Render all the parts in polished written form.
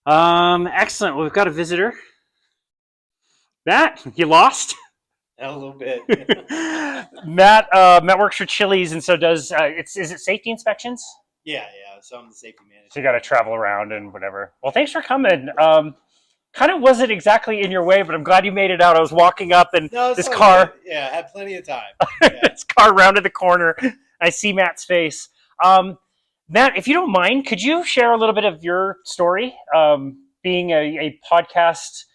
Excellent. Well, we've got a visitor. Matt, you lost? A little bit. Matt works for Chili's and so does is it safety inspections? Yeah. So I'm the safety manager. So you got to travel around and whatever. Well, thanks for coming. Kind of wasn't exactly in your way, but I'm glad you made it out. I was walking up and No, it's this all car, good. Yeah, I had plenty of time. Yeah. this car rounded the corner. I see Matt's face. Matt, if you don't mind, could you share a little bit of your story? Being a podcast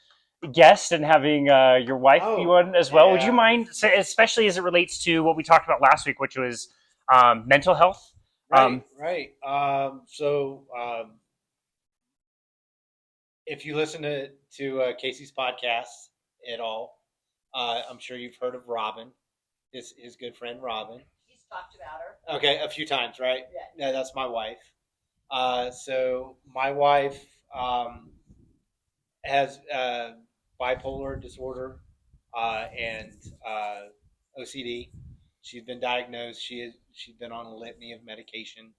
guest and having your wife be Oh, one as well. Would you yeah. mind, especially as it relates to what we talked about last week, which was mental health? Right. So if you listen to Casey's podcast at all, I'm sure you've heard of Robin, his good friend Robin. He's talked about her. Okay, a few times, right? Yeah. Yeah, that's my wife. So my wife has bipolar disorder and OCD. She's been diagnosed. She's been on a litany of medication,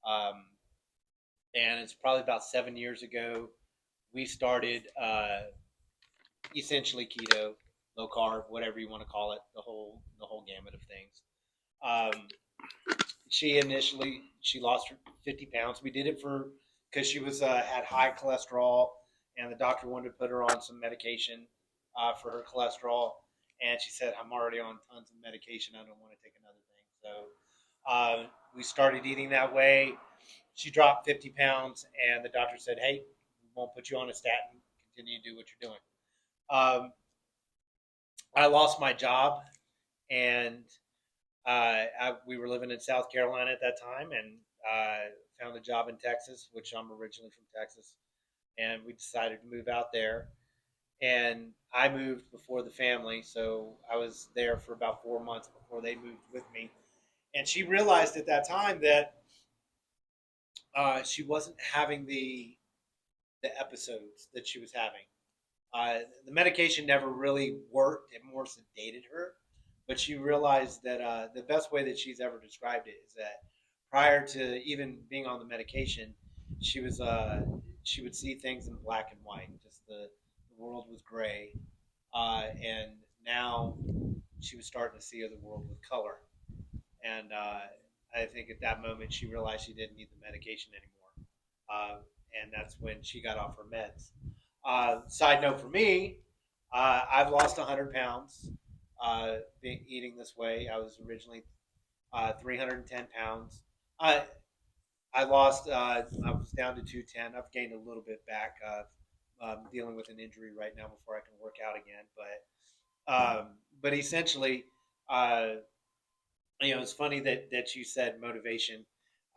um, and it's probably about 7 years ago we started essentially keto, low carb, whatever you want to call it, the whole gamut of things. Um, she lost 50 pounds. We did it because she was had high cholesterol, and the doctor wanted to put her on some medication for her cholesterol. And she said, "I'm already on tons of medication. I don't want to take another thing." So we started eating that way. She dropped 50 pounds, and the doctor said, "Hey, we won't put you on a statin. Continue to do what you're doing." I lost my job, and we were living in South Carolina at that time, and found a job in Texas, which I'm originally from Texas, and we decided to move out there. And I moved before the family, so I was there for about 4 months before they moved with me. And she realized at that time that she wasn't having the episodes that she was having. The medication never really worked; it more sedated her. But she realized that the best way that she's ever described it is that prior to even being on the medication, she would see things in black and white. Just the world was gray, and now she was starting to see the world with color. And I think at that moment she realized she didn't need the medication anymore, and that's when she got off her meds. Side note for me, I've lost 100 pounds eating this way. I was originally 310 pounds. I lost. I was down to 210. I've gained a little bit back. I'm dealing with an injury right now before I can work out again. But essentially, uh, it's funny that you said motivation.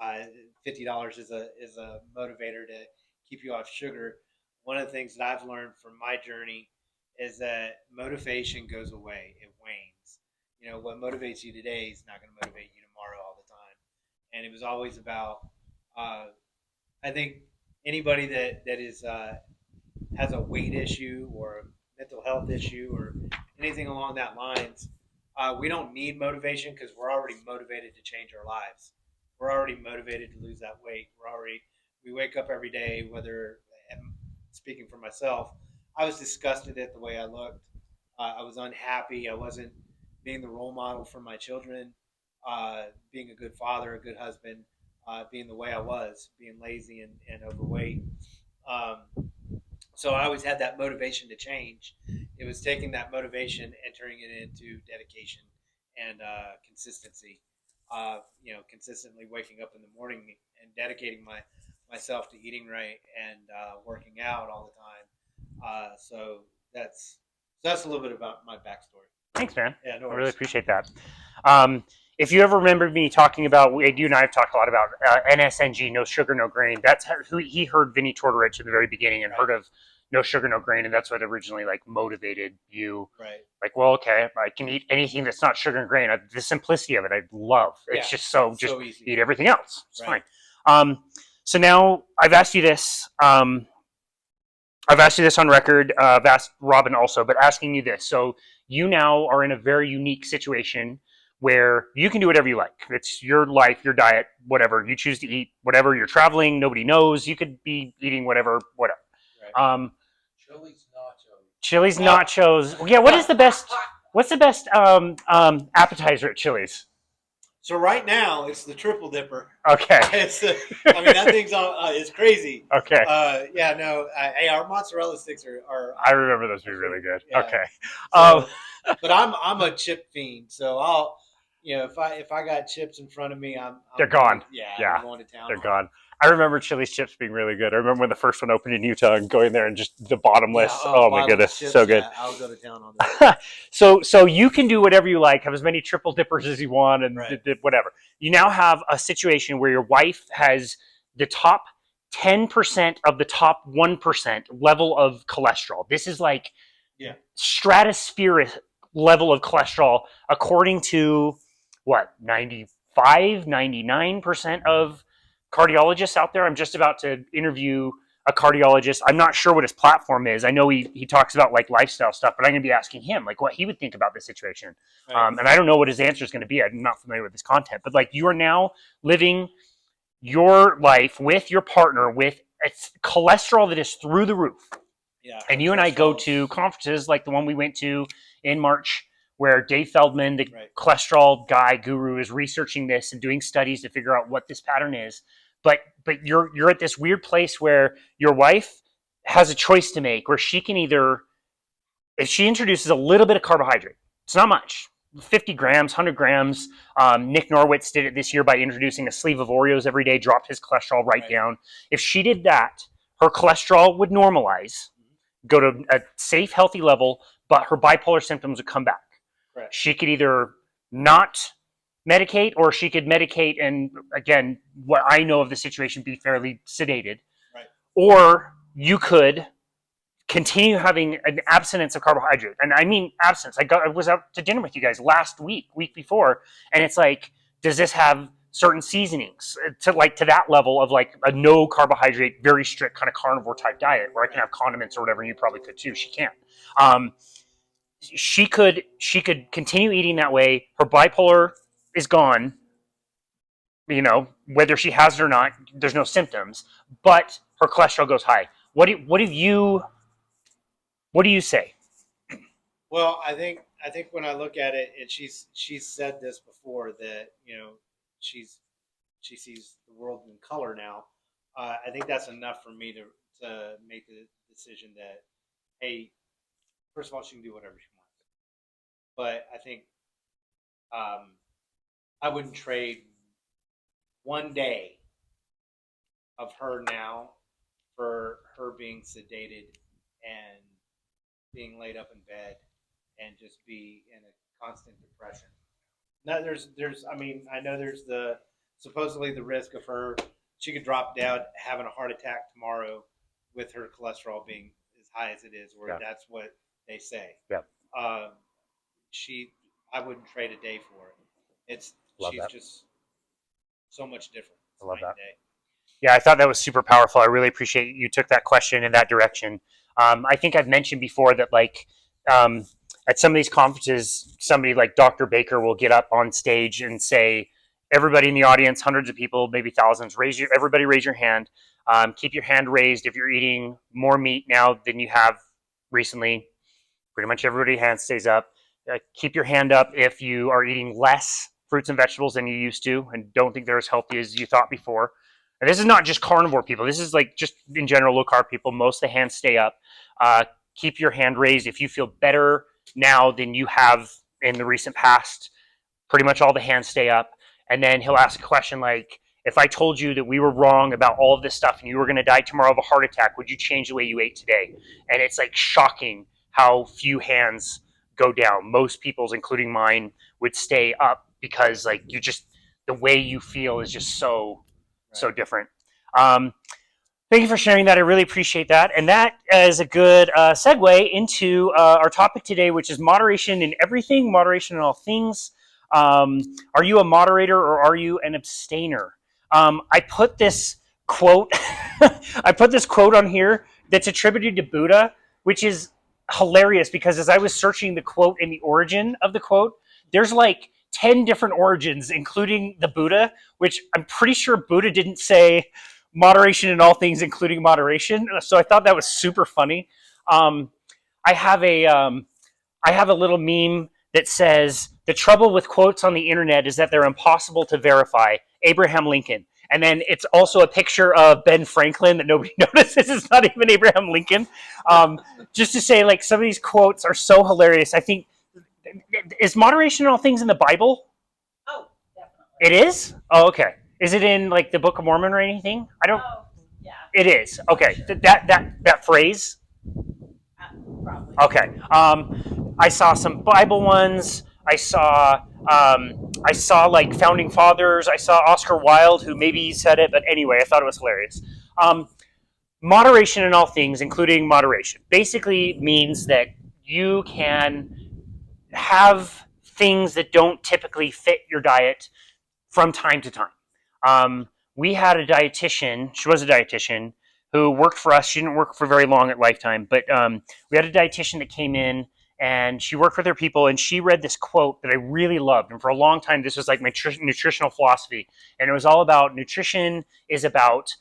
$50 is a motivator to keep you off sugar. One of the things that I've learned from my journey is that motivation goes away. It wanes. What motivates you today is not going to motivate you tomorrow all the time. And it was always about. I think anybody that is has a weight issue or a mental health issue or anything along that lines, we don't need motivation because we're already motivated to change our lives. We're already motivated to lose that weight. We wake up every day, whether, and speaking for myself, I was disgusted at the way I looked. I was unhappy. I wasn't being the role model for my children, being a good father, a good husband, being the way I was, being lazy and overweight. Um, so I always had that motivation to change. It was taking that motivation and turning it into dedication and consistency. Consistently waking up in the morning and dedicating myself to eating right and working out all the time. So that's a little bit about my backstory. Thanks, man. Yeah, no I really worries. appreciate that. If you ever remember me talking about, you and I have talked a lot about NSNG, no sugar, no grain. That's who he heard Vinnie Tortorich at the very beginning and heard of no sugar, no grain, and that's what originally motivated you. Right. Like, well, okay, I can eat anything that's not sugar and grain. The simplicity of it, I love. It's just so easy. Eat everything else. It's fine. So now I've asked you this. I've asked you this on record. I've asked Robin also, but asking you this. So you now are in a very unique situation where you can do whatever you like. It's your life, your diet, whatever. You choose to eat whatever. You're traveling, nobody knows. You could be eating whatever. Chili's nachos. Yeah, what's the best appetizer at Chili's? So right now it's the triple dipper. Okay. That thing's it's crazy. Okay. Hey, our mozzarella sticks are I remember those being really good. Yeah. Okay. So, but I'm a chip fiend, so I'll if I got chips in front of me, they're gone. I'm going to town. They're gone. I remember Chili's chips being really good. I remember when the first one opened in Utah and going there and just the bottomless. Oh my goodness, chips, so good. I'll go to town on that. So you can do whatever you like, have as many triple dippers as you want, and whatever. You now have a situation where your wife has the top 10% of the top 1% level of cholesterol. This is like stratospheric level of cholesterol, according to 99% of cardiologists out there. I'm just about to interview a cardiologist. I'm not sure what his platform is. I know he talks about like lifestyle stuff, but I'm going to be asking him like what he would think about this situation. Right. And I don't know what his answer is going to be. I'm not familiar with his content, but like you are now living your life with your partner with cholesterol that is through the roof. Yeah. And you and I go to conferences like the one we went to in March, where Dave Feldman, the cholesterol guy guru, is researching this and doing studies to figure out what this pattern is. But you're at this weird place where your wife has a choice to make, where she can either, if she introduces a little bit of carbohydrate, it's not much, 50 grams, 100 grams. Nick Norwitz did it this year by introducing a sleeve of Oreos every day, dropped his cholesterol right down. If she did that, her cholesterol would normalize, go to a safe, healthy level, but her bipolar symptoms would come back. Right. She could either not medicate, or she could medicate and, again, what I know of the situation, be fairly sedated. Right. Or you could continue having an abstinence of carbohydrate. And I mean abstinence. I was out to dinner with you guys last week before, and it's like, does this have certain seasonings to that level of like a no carbohydrate, very strict kind of carnivore type diet where I can have condiments or whatever, and you probably could too. She can't. She could continue eating that way. Her bipolar is gone, whether she has it or not. There's no symptoms, but her cholesterol goes high. What do you say? Well, I think when I look at it, and she's said this before, that she sees the world in color now. I think that's enough for me to make the decision that, hey, first of all, she can do whatever she wants. But I think I wouldn't trade one day of her now for her being sedated and being laid up in bed and just be in a constant depression. Now I know there's supposedly the risk of she could drop down having a heart attack tomorrow with her cholesterol being as high as it is, or that's what they say. Yeah. I wouldn't trade a day for it. She's just so much different. I love that. Yeah, I thought that was super powerful. I really appreciate you took that question in that direction. I think I've mentioned before that at some of these conferences, somebody like Dr. Baker will get up on stage and say, everybody in the audience, hundreds of people, maybe thousands, everybody raise your hand. Keep your hand raised if you're eating more meat now than you have recently. Pretty much everybody's hand stays up. Keep your hand up if you are eating less fruits and vegetables than you used to and don't think they're as healthy as you thought before. And this is not just carnivore people. This is like just in general low carb people. Most of the hands stay up. Keep your hand raised if you feel better now than you have in the recent past. Pretty much all the hands stay up. And then he'll ask a question like, if I told you that we were wrong about all of this stuff and you were going to die tomorrow of a heart attack, would you change the way you ate today? And it's like shocking how few hands go down. Most people's, including mine, would stay up because like the way you feel is just so different. Thank you for sharing that. I really appreciate that. And that is a good segue into our topic today, which is moderation in everything, moderation in all things. Are you a moderator or are you an abstainer? I put this quote on here that's attributed to Buddha, which is hilarious because as I was searching the quote and the origin of the quote, there's like 10 different origins, including the Buddha, which I'm pretty sure Buddha didn't say, moderation in all things, including moderation. So I thought that was super funny. I have a little meme that says, the trouble with quotes on the internet is that they're impossible to verify. Abraham Lincoln. And then it's also a picture of Ben Franklin that nobody notices is not even Abraham Lincoln. Just to say, like, some of these quotes are so hilarious. I think, is moderation in all things in the Bible? Oh, definitely. It is? Oh, okay. Is it in, like, the Book of Mormon or anything? I don't. Oh, yeah. It is. Okay. Sure. That phrase? Probably. Okay. I saw some Bible ones. I saw like founding fathers. I saw Oscar Wilde, who maybe said it, but anyway, I thought it was hilarious. Moderation in all things, including moderation, basically means that you can have things that don't typically fit your diet from time to time. We had a dietitian. She was a dietitian who worked for us. She didn't work for very long at Lifetime, but we had a dietitian that came in, and she worked with her people, and she read this quote that I really loved. And for a long time, this was like my nutritional philosophy. And it was all about nutrition is about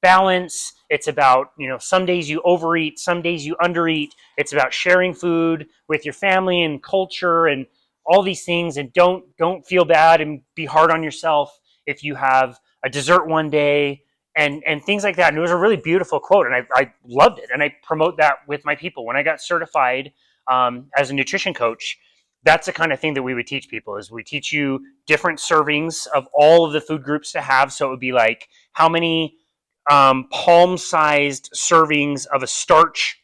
balance. It's about, some days you overeat, some days you undereat. It's about sharing food with your family and culture and all these things. And don't feel bad and be hard on yourself if you have a dessert one day and things like that. And it was a really beautiful quote, and I loved it. And I promote that with my people. When I got certified as a nutrition coach, that's the kind of thing that we would teach people. Is we teach you different servings of all of the food groups to have. So it would be like, how many palm-sized servings of a starch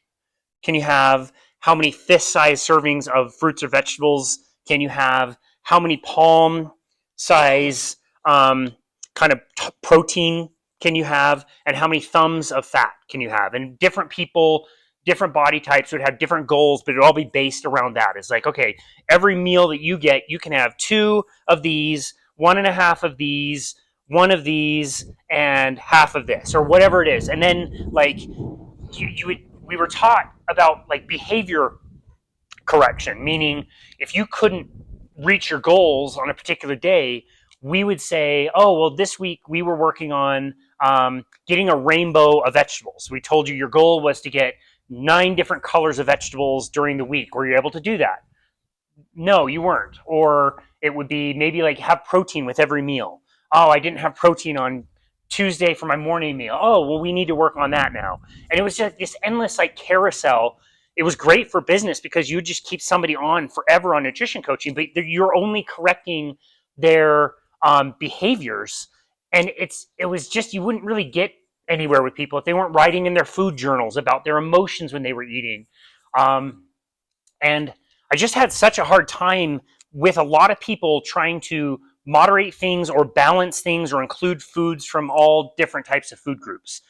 can you have? How many fist-sized servings of fruits or vegetables can you have? How many palm-size kind of protein can you have? And how many thumbs of fat can you have? And different people, different body types would have different goals, but it would all be based around that. It's like, okay, every meal that you get, you can have 2 of these, 1.5 of these, 1 of these, and half of this, or whatever it is. And then, like, we were taught about, like, behavior correction, meaning if you couldn't reach your goals on a particular day, we would say, oh, well, this week we were working on getting a rainbow of vegetables. We told you your goal was to get 9 different colors of vegetables during the week. Were you able to do that? No, you weren't. Or it would be maybe like have protein with every meal. Oh, I didn't have protein on Tuesday for my morning meal. Oh, well, we need to work on that now. And it was just this endless like carousel. It was great for business because you would just keep somebody on forever on nutrition coaching, but you're only correcting their behaviors. And it was just, you wouldn't really get anywhere with people if they weren't writing in their food journals about their emotions when they were eating. And I just had such a hard time with a lot of people trying to moderate things or balance things or include foods from all different types of food groups.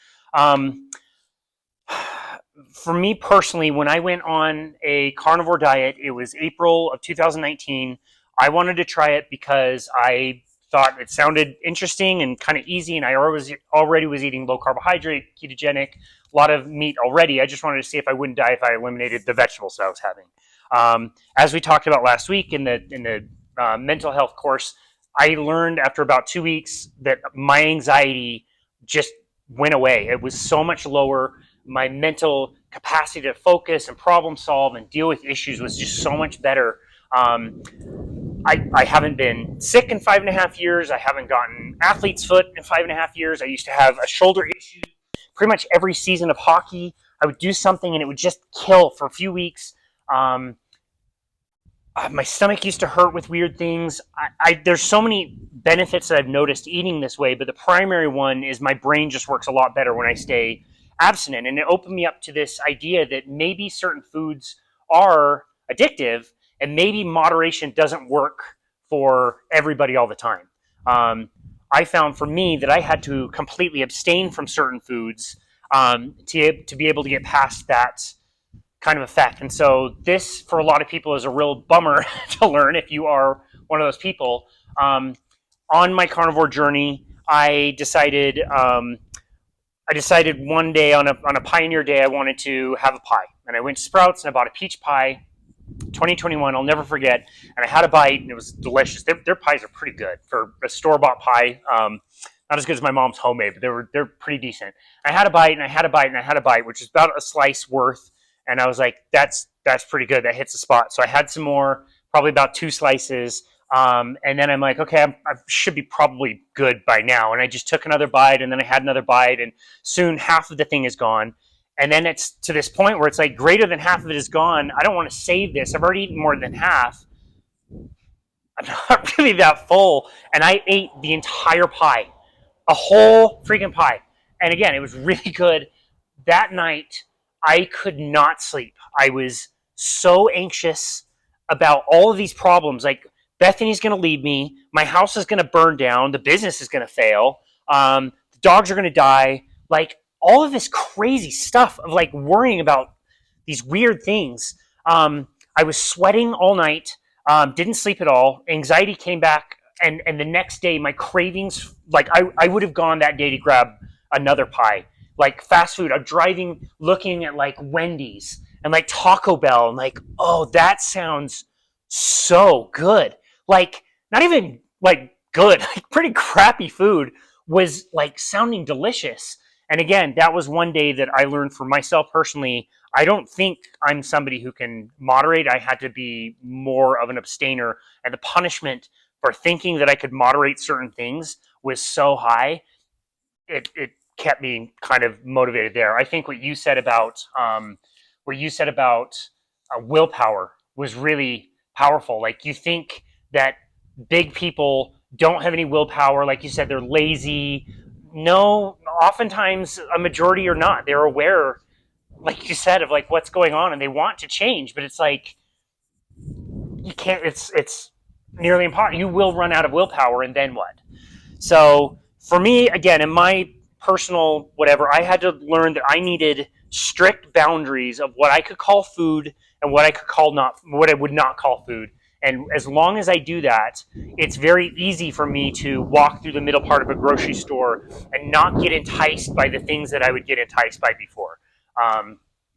For me personally, when I went on a carnivore diet, it was April of 2019. I wanted to try it because I thought it sounded interesting and kind of easy, and I already was eating low carbohydrate, ketogenic, a lot of meat already. I just wanted to see if I wouldn't die if I eliminated the vegetables that I was having. As we talked about last week in the mental health course, I learned after about 2 weeks that my anxiety just went away. It was so much lower. My mental capacity to focus and problem solve and deal with issues was just so much better. I haven't been sick in 5.5 years. I haven't gotten athlete's foot in 5.5 years. I used to have a shoulder issue pretty much every season of hockey. I would do something and it would just kill for a few weeks. My stomach used to hurt with weird things. There's so many benefits that I've noticed eating this way, but the primary one is my brain just works a lot better when I stay abstinent. And it opened me up to this idea that maybe certain foods are addictive and maybe moderation doesn't work for everybody all the time. I found for me that I had to completely abstain from certain foods to be able to get past that kind of effect. And so this, for a lot of people, is a real bummer to learn if you are one of those people. On my carnivore journey, I decided one day on a Pioneer Day I wanted to have a pie. And I went to Sprouts and I bought a peach pie, 2021, I'll never forget. And I had a bite and it was delicious. Their pies are pretty good for a store-bought pie. Not as good as my mom's homemade, but they're pretty decent. I had a bite and I had a bite and I had a bite, which is about a slice worth. And I was like, that's pretty good. That hits the spot. So I had some more, probably about 2 slices. And then I'm like, okay, I should be probably good by now. And I just took another bite, and then I had another bite, and soon half of the thing is gone. And then it's to this point where it's like greater than half of it is gone. I don't want to save this. I've already eaten more than half. I'm not really that full. And I ate the entire pie, a whole freaking pie. And again, it was really good. That night, I could not sleep. I was so anxious about all of these problems. Like, Bethany's going to leave me. My house is going to burn down. The business is going to fail. The dogs are going to die. Like, all of this crazy stuff of like worrying about these weird things. I was sweating all night. Didn't sleep at all. Anxiety came back. And the next day, my cravings, like I would have gone that day to grab another pie. Like fast food, I'm driving, looking at like Wendy's and like Taco Bell, and like, oh, that sounds so good. Like, not even like good, like pretty crappy food was like sounding delicious. And again, that was one day that I learned for myself personally. I don't think I'm somebody who can moderate. I had to be more of an abstainer, and the punishment for thinking that I could moderate certain things was so high. It kept me kind of motivated there. I think what you said about willpower was really powerful. Like, you think that big people don't have any willpower. Like you said, they're lazy. No, oftentimes a majority are not. They're aware, like you said, of like what's going on, and they want to change, but it's like you can't. It's nearly impossible. You will run out of willpower, and then what? So for me, again, in my personal whatever, I had to learn that I needed strict boundaries of what I could call food and what I would not call food. And as long as I do that, it's very easy for me to walk through the middle part of a grocery store and not get enticed by the things that I would get enticed by before.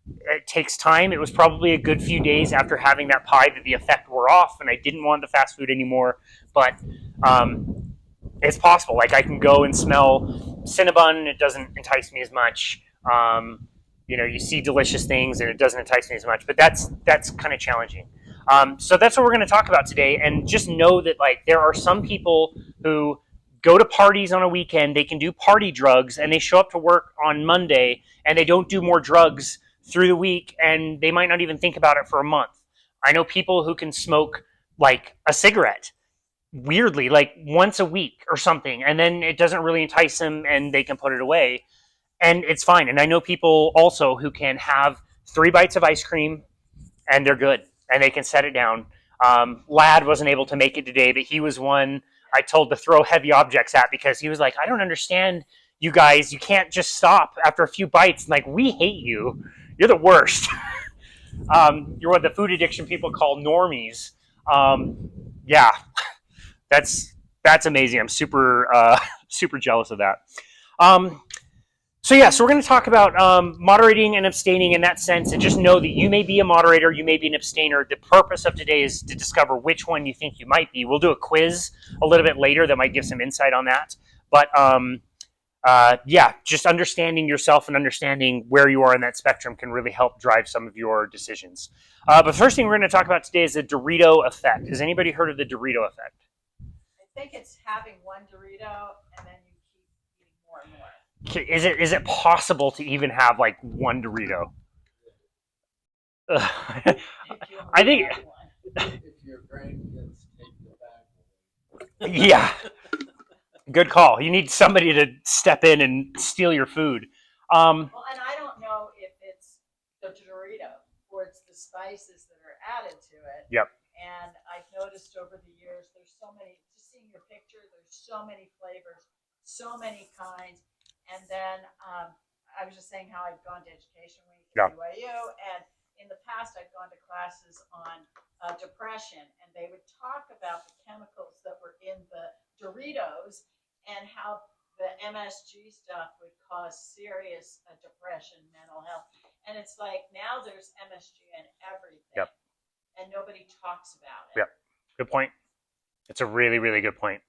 It takes time. It was probably a good few days after having that pie that the effect wore off, and I didn't want the fast food anymore. But it's possible. Like, I can go and smell Cinnabon, it doesn't entice me as much. You see delicious things, and it doesn't entice me as much. But that's kind of challenging. So that's what we're going to talk about today. And just know that like there are some people who go to parties on a weekend, they can do party drugs, and they show up to work on Monday, and they don't do more drugs through the week, and they might not even think about it for a month. I know people who can smoke like a cigarette weirdly, like once a week or something, and then it doesn't really entice them, and they can put it away, and it's fine. And I know people also who can have 3 bites of ice cream, and they're good, and they can set it down. Lad wasn't able to make it today, but he was one I told to throw heavy objects at, because he was like, I don't understand you guys. You can't just stop after a few bites. And like, we hate you. You're the worst. You're what the food addiction people call normies. Yeah, that's amazing. I'm super super jealous of that. So we're going to talk about moderating and abstaining in that sense, and just know that you may be a moderator, you may be an abstainer. The purpose of today is to discover which one you think you might be. We'll do a quiz a little bit later that might give some insight on that. But just understanding yourself and understanding where you are in that spectrum can really help drive some of your decisions. But the first thing we're going to talk about today is the Dorito effect. Has anybody heard of the Dorito effect? I think it's having one Dorito and then you keep eating more and more. Is it possible to even have like one Dorito? I think. If your brain gets taken back. Yeah. Good call. You need somebody to step in and steal your food. Well, and I don't know if it's the Dorito or it's the spices that are added to it. Yep. And I've noticed over the years, there's so many, just seeing your picture, there's so many flavors, so many kinds. And then I was just saying how I've gone to Education Week at BYU, and in the past I've gone to classes on depression, and they would talk about the chemicals that were in the Doritos and how the MSG stuff would cause serious depression, mental health. And it's like now there's MSG in everything, and nobody talks about it. Yep, good point. It's a really, really good point.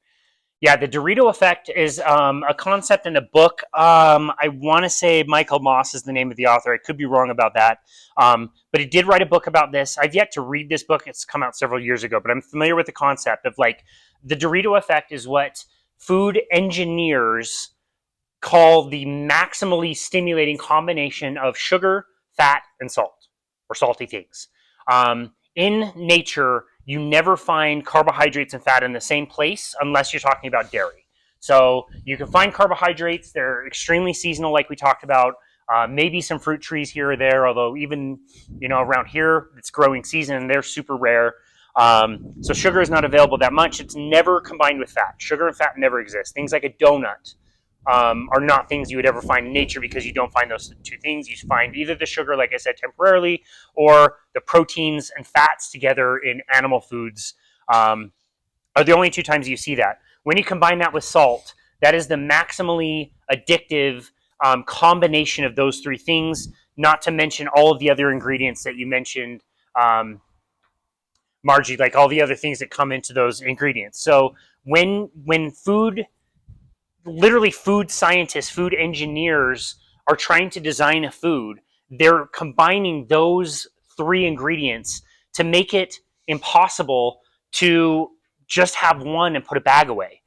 Yeah, the Dorito effect is a concept in a book. I want to say Michael Moss is the name of the author. I could be wrong about that. But he did write a book about this. I've yet to read this book. It's come out several years ago, but I'm familiar with the concept of like the Dorito effect is what food engineers call the maximally stimulating combination of sugar, fat, and salt, or salty things. In nature, you never find carbohydrates and fat in the same place unless you're talking about dairy. So you can find carbohydrates, they're extremely seasonal, like we talked about. Maybe some fruit trees here or there, although even around here, it's growing season and they're super rare. So sugar is not available that much. It's never combined with fat. Sugar and fat never exist. Things like a donut are not things you would ever find in nature because you don't find those two things. You find either the sugar, like I said, temporarily, or the proteins and fats together in animal foods are the only two times you see that. When you combine that with salt, that is the maximally addictive combination of those three things, not to mention all of the other ingredients that you mentioned, Margie, like all the other things that come into those ingredients. So when literally food scientists, food engineers are trying to design a food, they're combining those three ingredients to make it impossible to just have one and put a bag away.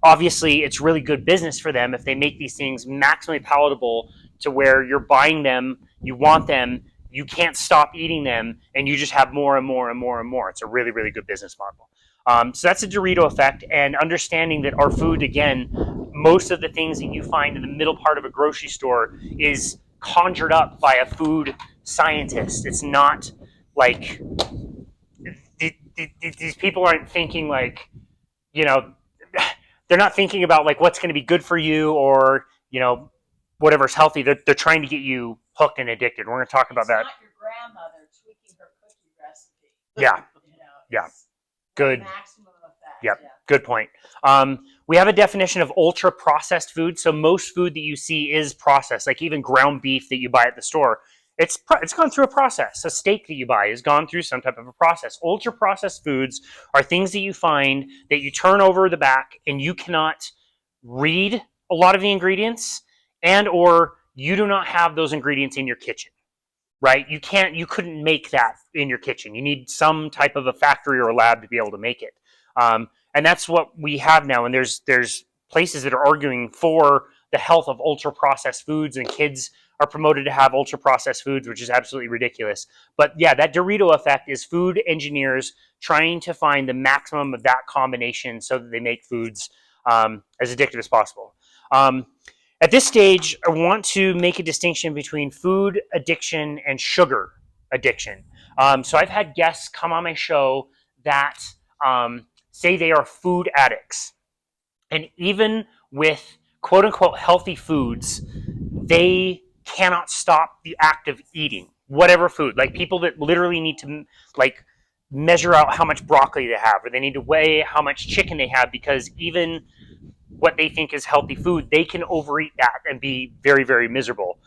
Obviously, it's really good business for them if they make these things maximally palatable to where you're buying them, you want them, you can't stop eating them, and you just have more and more and more and more. It's a really, really good business model. So that's a Dorito effect, and understanding that our food, again, most of the things that you find in the middle part of a grocery store is conjured up by a food scientist. It's not like these people aren't thinking like, they're not thinking about like what's going to be good for you or, whatever's healthy. They're trying to get you hooked and addicted. We're going to talk about that. It's not your grandmother tweaking her cookie recipe. Yeah. Yeah. Good. Maximum effect. Yep. Yeah. Good point. We have a definition of ultra processed food. So most food that you see is processed, like even ground beef that you buy at the store. It's gone through a process. A steak that you buy has gone through some type of a process. Ultra processed foods are things that you find that you turn over the back and you cannot read a lot of the ingredients, and or you do not have those ingredients in your kitchen. Right? You couldn't make that in your kitchen. You need some type of a factory or a lab to be able to make it. And that's what we have now. And there's places that are arguing for the health of ultra processed foods, and kids are promoted to have ultra processed foods, which is absolutely ridiculous. But yeah, that Dorito effect is food engineers trying to find the maximum of that combination so that they make foods as addictive as possible. At this stage, I want to make a distinction between food addiction and sugar addiction. So I've had guests come on my show that say they are food addicts. And even with quote unquote healthy foods, they cannot stop the act of eating whatever food. Like people that literally need to like measure out how much broccoli they have, or they need to weigh how much chicken they have, because even what they think is healthy food, they can overeat that and be very, very miserable.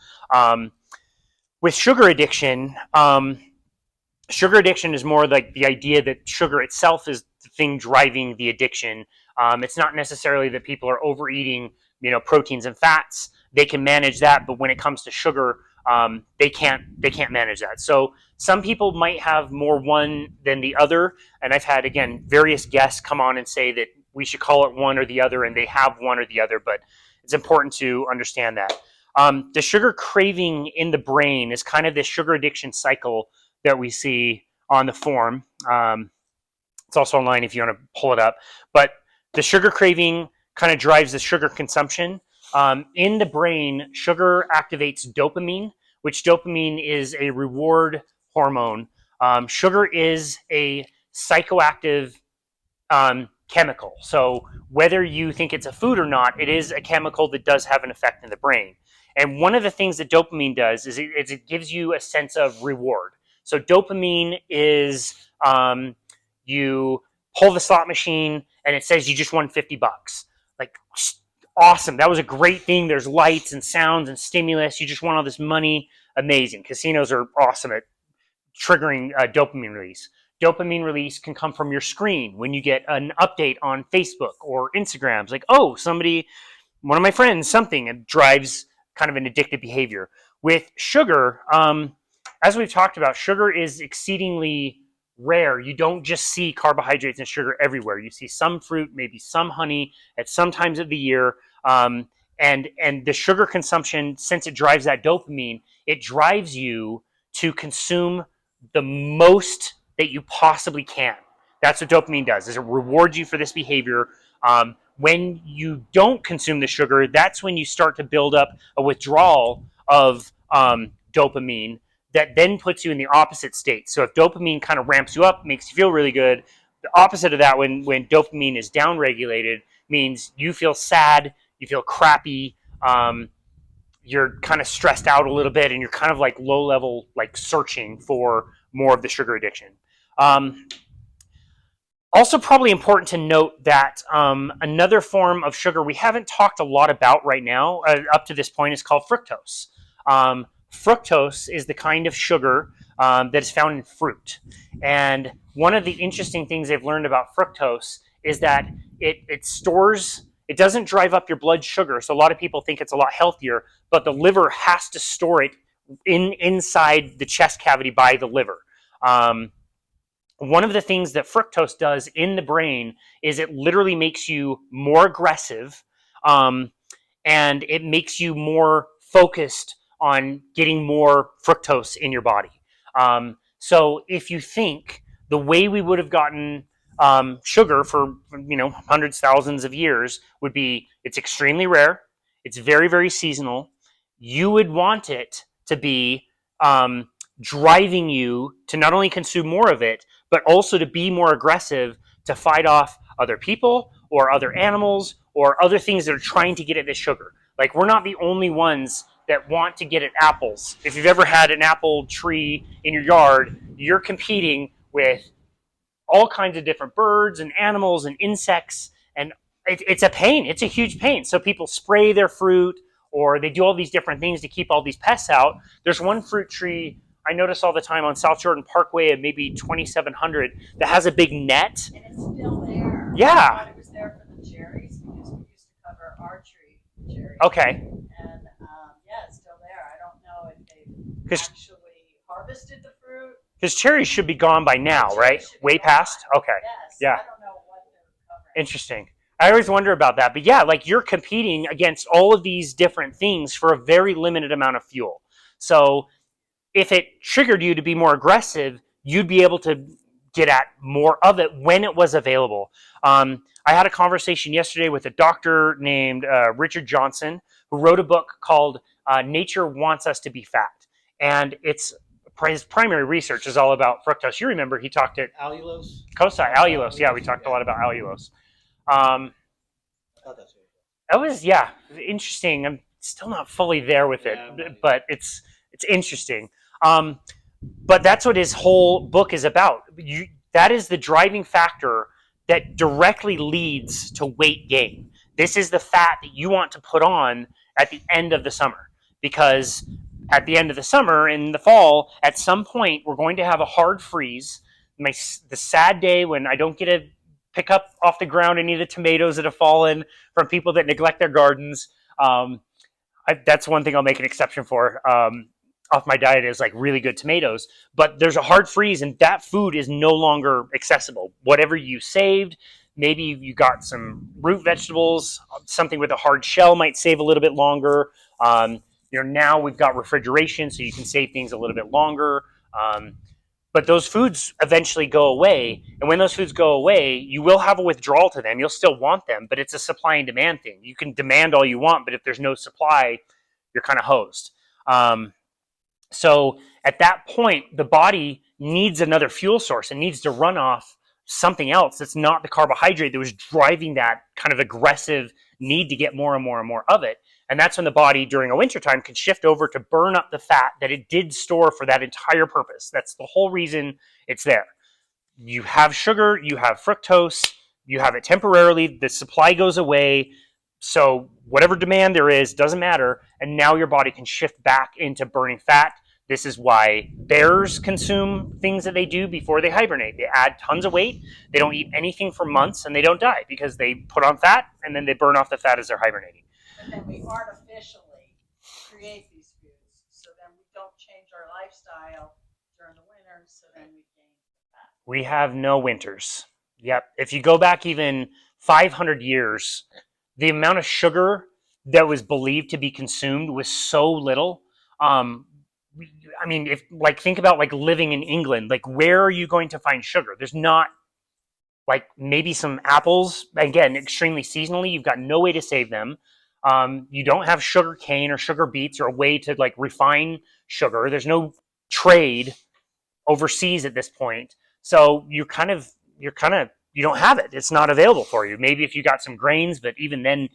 With sugar addiction is more like the idea that sugar itself is the thing driving the addiction. It's not necessarily that people are overeating, proteins and fats. They can manage that, but when it comes to sugar, they can't manage that. So some people might have more one than the other, and I've had, again, various guests come on and say that we should call it one or the other, and they have one or the other, but it's important to understand that. The sugar craving in the brain is kind of this sugar addiction cycle that we see on the form. It's also online if you want to pull it up. But the sugar craving kind of drives the sugar consumption. In the brain, sugar activates dopamine, which dopamine is a reward hormone. Sugar is a psychoactive chemical. So whether you think it's a food or not, it is a chemical that does have an effect in the brain. And one of the things that dopamine does is it gives you a sense of reward. So dopamine is you pull the slot machine and it says you just won $50. Like, awesome. That was a great thing. There's lights and sounds and stimulus. You just won all this money. Amazing. Casinos are awesome at triggering dopamine release. dopamine release can come from your screen when you get an update on Facebook or Instagram. It's like, oh, one of my friends, something, it drives kind of an addictive behavior. With sugar, as we've talked about, sugar is exceedingly rare. You don't just see carbohydrates and sugar everywhere. You see some fruit, maybe some honey at some times of the year. And the sugar consumption, since it drives that dopamine, it drives you to consume the most that you possibly can. That's what dopamine does, is it rewards you for this behavior. When you don't consume the sugar, that's when you start to build up a withdrawal of dopamine that then puts you in the opposite state. So if dopamine kind of ramps you up, makes you feel really good, the opposite of that, when dopamine is downregulated, means you feel sad, you feel crappy, you're kind of stressed out a little bit, and you're kind of like low level, like searching for more of the sugar addiction. Also, probably important to note that another form of sugar we haven't talked a lot about right now, up to this point, is called fructose. Fructose is the kind of sugar that is found in fruit. And one of the interesting things they've learned about fructose is that it doesn't drive up your blood sugar. So a lot of people think it's a lot healthier, but the liver has to store it inside the chest cavity by the liver. One of the things that fructose does in the brain is it literally makes you more aggressive, and it makes you more focused on getting more fructose in your body. So if you think the way we would have gotten sugar for hundreds, thousands of years would be, it's extremely rare, it's very, very seasonal. You would want it to be driving you to not only consume more of it, but also to be more aggressive, to fight off other people or other animals or other things that are trying to get at this sugar. Like, we're not the only ones that want to get at apples. If you've ever had an apple tree in your yard, you're competing with all kinds of different birds and animals and insects, and it's a pain. It's a huge pain. So people spray their fruit, or they do all these different things to keep all these pests out. There's one fruit tree I notice all the time on South Jordan Parkway at maybe 2700 that has a big net. And it's still there. Yeah. I thought it was there for the cherries, because we used to cover our tree cherries. Okay. And yeah, it's still there. I don't know if they've actually harvested the fruit. Because cherries should be gone by now, right? Way past? Okay. Yes. Yeah. I don't know what they're covering. Interesting. I always wonder about that. But yeah, like, you're competing against all of these different things for a very limited amount of fuel. So if it triggered you to be more aggressive, you'd be able to get at more of it when it was available. I had a conversation yesterday with a doctor named Richard Johnson, who wrote a book called Nature Wants Us to Be Fat. And his primary research is all about fructose. You remember he talked at Allulose? allulose. Yeah, we talked a lot about allulose. I thought that's what That was, interesting. I'm still not fully there with it, but it's interesting. But that's what his whole book is about. That is the driving factor that directly leads to weight gain. This is the fat that you want to put on at the end of the summer, because at the end of the summer, in the fall, at some point, we're going to have a hard freeze. The sad day when I don't get to pick up off the ground any of the tomatoes that have fallen from people that neglect their gardens. That's one thing I'll make an exception for. Off my diet is like really good tomatoes, but there's a hard freeze and that food is no longer accessible. Whatever you saved, maybe you got some root vegetables, something with a hard shell might save a little bit longer. Now we've got refrigeration, so you can save things a little bit longer. But those foods eventually go away, and when those foods go away, you will have a withdrawal to them. You'll still want them, but it's a supply and demand thing. You can demand all you want, but if there's no supply, you're kind of hosed. So at that point, the body needs another fuel source. It needs to run off something else that's not the carbohydrate that was driving that kind of aggressive need to get more and more and more of it. And that's when the body during a wintertime can shift over to burn up the fat that it did store for that entire purpose. That's the whole reason it's there. You have sugar, you have fructose, you have it temporarily, the supply goes away. So whatever demand there is, doesn't matter. And now your body can shift back into burning fat This is why bears consume things that they do before they hibernate. They add tons of weight, they don't eat anything for months, and they don't die because they put on fat and then they burn off the fat as they're hibernating. But then we artificially create these foods, so then we don't change our lifestyle during the winter, so then we gain fat. We have no winters. Yep. If you go back even 500 years, the amount of sugar that was believed to be consumed was so little. I mean, if like think about like living in England, like where are you going to find sugar? There's not, like maybe some apples, again, extremely seasonally. You've got no way to save them. You don't have sugar cane or sugar beets or a way to like refine sugar. There's no trade overseas at this point. So you don't have it. It's not available for you. Maybe if you got some grains, but even then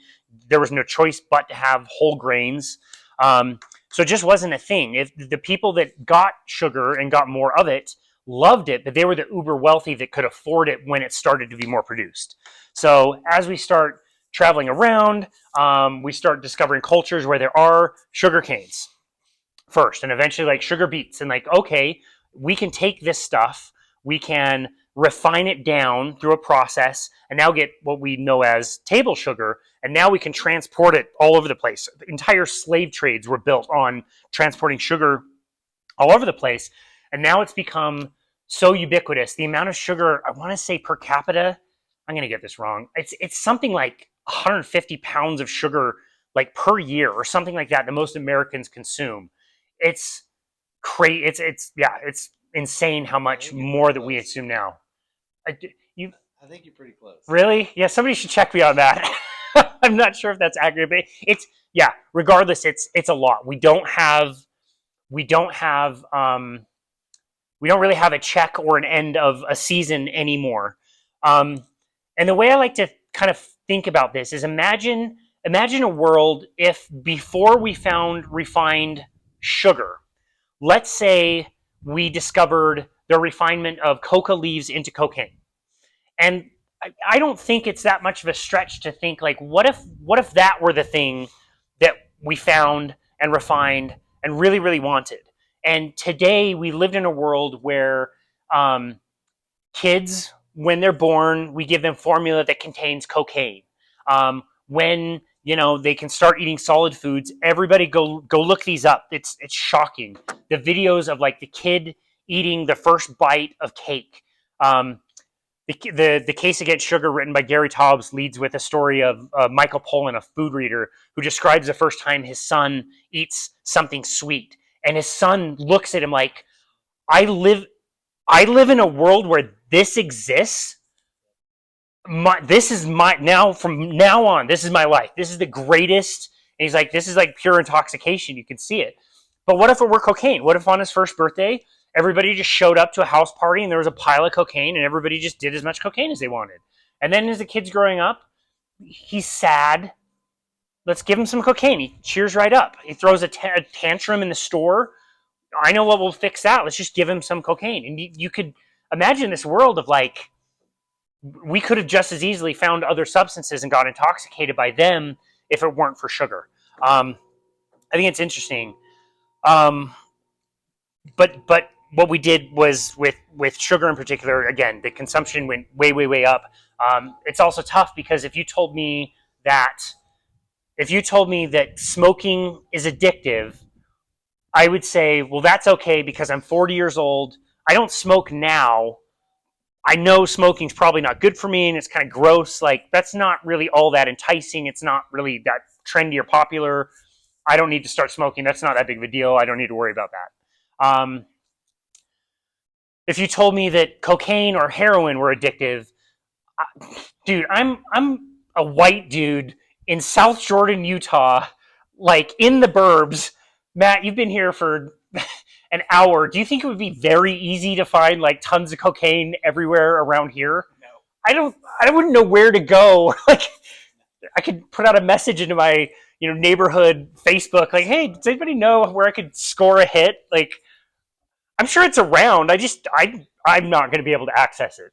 there was no choice but to have whole grains. So it just wasn't a thing. If the people that got sugar and got more of it loved it, but they were the uber wealthy that could afford it when it started to be more produced. So as we start traveling around, we start discovering cultures where there are sugar canes first, and eventually like sugar beets, and like, okay, we can take this stuff, we can refine it down through a process, and now get what we know as table sugar, and now we can transport it all over the place. Entire slave trades were built on transporting sugar all over the place, and now it's become so ubiquitous. The amount of sugar, I want to say per capita, I'm going to get this wrong, it's something like 150 pounds of sugar like per year or something like that most Americans consume. It's crazy. It's insane how much more that we assume now. I think you're pretty close. Really? Yeah, somebody should check me on that. I'm not sure if that's accurate, but regardless, it's a lot. We don't really have a check or an end of a season anymore. And the way I like to kind of think about this is imagine a world if before we found refined sugar, let's say we discovered the refinement of coca leaves into cocaine. And I don't think it's that much of a stretch to think like, what if that were the thing that we found and refined and really, really wanted? And today we lived in a world where kids, when they're born, we give them formula that contains cocaine. When they can start eating solid foods, everybody go look these up. It's shocking. The videos of like the kid eating the first bite of cake. The Case Against Sugar, written by Gary Taubes, leads with a story of Michael Pollan, a food reader, who describes the first time his son eats something sweet, and his son looks at him like, I live in a world where this exists. From now on, this is my life. This is the greatest. And he's like, this is like pure intoxication. You can see it. But what if it were cocaine? What if on his first birthday, everybody just showed up to a house party and there was a pile of cocaine and everybody just did as much cocaine as they wanted? And then as the kid's growing up, he's sad. Let's give him some cocaine. He cheers right up. He throws a tantrum in the store. I know what will fix that. Let's just give him some cocaine. And you could imagine this world of like, we could have just as easily found other substances and got intoxicated by them if it weren't for sugar. I think it's interesting. But what we did was with sugar in particular, again, the consumption went way, way, way up. It's also tough because if you told me that smoking is addictive, I would say, well, that's okay because I'm 40 years old. I don't smoke now. I know smoking's probably not good for me and it's kind of gross. Like, that's not really all that enticing. It's not really that trendy or popular. I don't need to start smoking. That's not that big of a deal. I don't need to worry about that. If you told me that cocaine or heroin were addictive, dude, I'm a white dude in South Jordan, Utah, like in the burbs. Matt, you've been here for an hour. Do you think it would be very easy to find like tons of cocaine everywhere around here? No. I wouldn't know where to go. Like, I could put out a message into my neighborhood Facebook, like, hey, does anybody know where I could score a hit? Like, I'm sure it's around. I'm not going to be able to access it.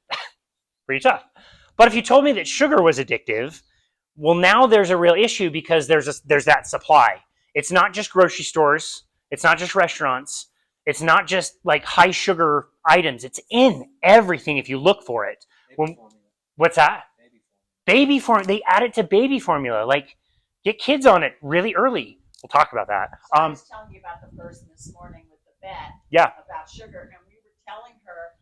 Pretty tough. But if you told me that sugar was addictive, well, now there's a real issue because there's that supply. It's not just grocery stores. It's not just restaurants. It's not just like high sugar items. It's in everything if you look for it. What's that? Baby formula. They add it to baby formula. Like, get kids on it really early. We'll talk about that. So I was telling you about the person this morning with the vet. Yeah. About sugar, and we were telling her,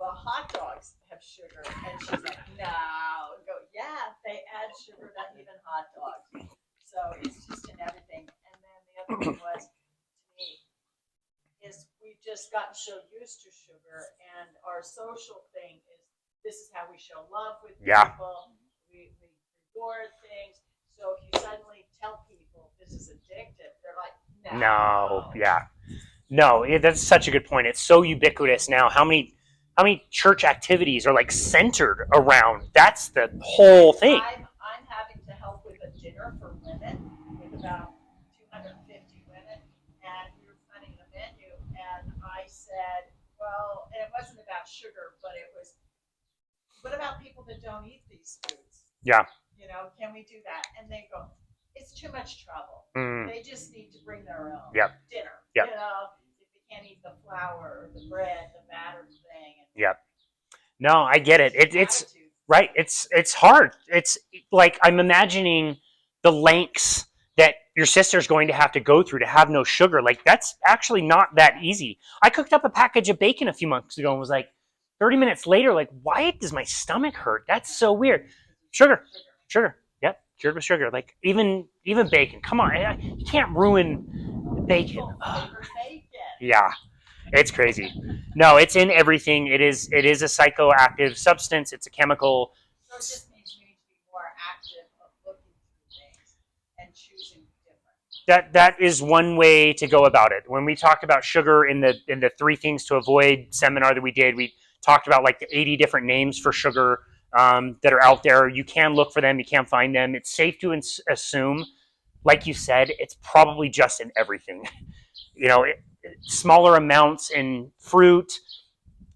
well, hot dogs have sugar, and she's like, no. And go, yeah, they add sugar to even hot dogs. So it's just in everything. And then the other thing was, to me, is we've just gotten so used to sugar, and our social thing is this is how we show love with people. We reward things. So if you suddenly tell people this is addictive, they're like, no. No, that's such a good point. It's so ubiquitous now. How many church activities are like centered around? That's the whole thing. I'm having to help with a dinner for women with about 250 women, and we were planning the menu, and I said, well, and it wasn't about sugar, but it was, what about people that don't eat these foods? Yeah. You know, can we do that? And they go, it's too much trouble. They just need to bring their own dinner. You know, if they can't eat the flour or the bread, the battered thing. And No, I get it. It's right. It's hard. It's like I'm imagining the lengths that your sister's going to have to go through to have no sugar. Like, that's actually not that easy. I cooked up a package of bacon a few months ago and was like, 30 minutes later, like, why does my stomach hurt? That's so weird. Sugar. Yep, cured with sugar. Like, even bacon. Come on, you can't ruin bacon. Yeah, it's crazy. No, it's in everything. It is a psychoactive substance. It's a chemical. So it just means we need to be more active of looking through things and choosing different. That is one way to go about it. When we talked about sugar in the 3 things to avoid seminar that we did, we talked about like the 80 different names for sugar that are out there. You can look for them. You can find them. It's safe to assume, like you said, it's probably just in everything. You know, smaller amounts in fruit,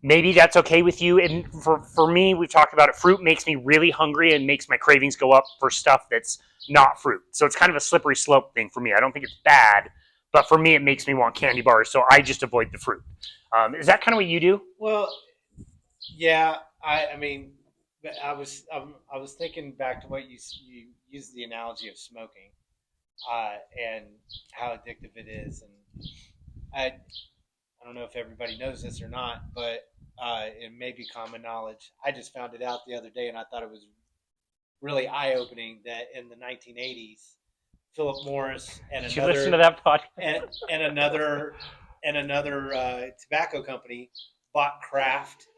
maybe that's okay with you. And for me, we've talked about it. Fruit makes me really hungry and makes my cravings go up for stuff that's not fruit. So it's kind of a slippery slope thing for me. I don't think it's bad, but for me, it makes me want candy bars. So I just avoid the fruit. Is that kind of what you do? Well, yeah. I mean, I was thinking back to what you used the analogy of smoking, and how addictive it is. And I don't know if everybody knows this or not, but it may be common knowledge. I just found it out the other day, and I thought it was really eye-opening that in the 1980s, Philip Morris and Did you listen to that podcast? and another tobacco company bought Kraft,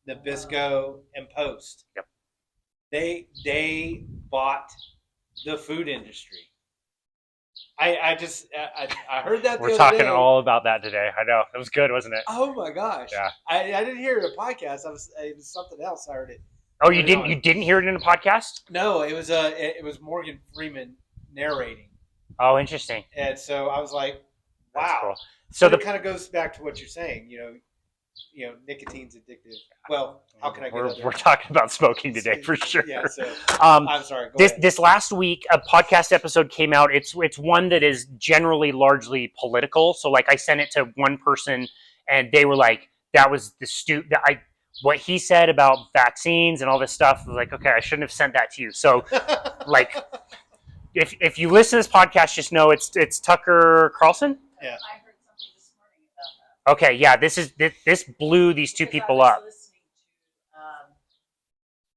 Nabisco, and Post. Yep. They bought the food industry. I heard that. We're talking all about that today. I know, it was good, wasn't it? Oh my gosh! Yeah. I didn't hear it in a podcast. It was something else. I heard it. Oh, you didn't? You didn't hear it in a podcast? No, it was Morgan Freeman narrating. Oh, interesting. And so I was like, wow. Cool. So it kind of goes back to what you're saying. You know, nicotine's addictive. Well, how can I get we're talking about smoking today for sure. Yeah, so I'm sorry. Go ahead. This last week, a podcast episode came out. It's one that is generally largely political. So, like, I sent it to one person, and they were like, "That was what he said about vaccines and all this stuff." I was like, "Okay, I shouldn't have sent that to you." So, like, if you listen to this podcast, just know it's Tucker Carlson. Yeah. I heard something this morning about that. Okay, yeah, this blew these two people up. I was listening to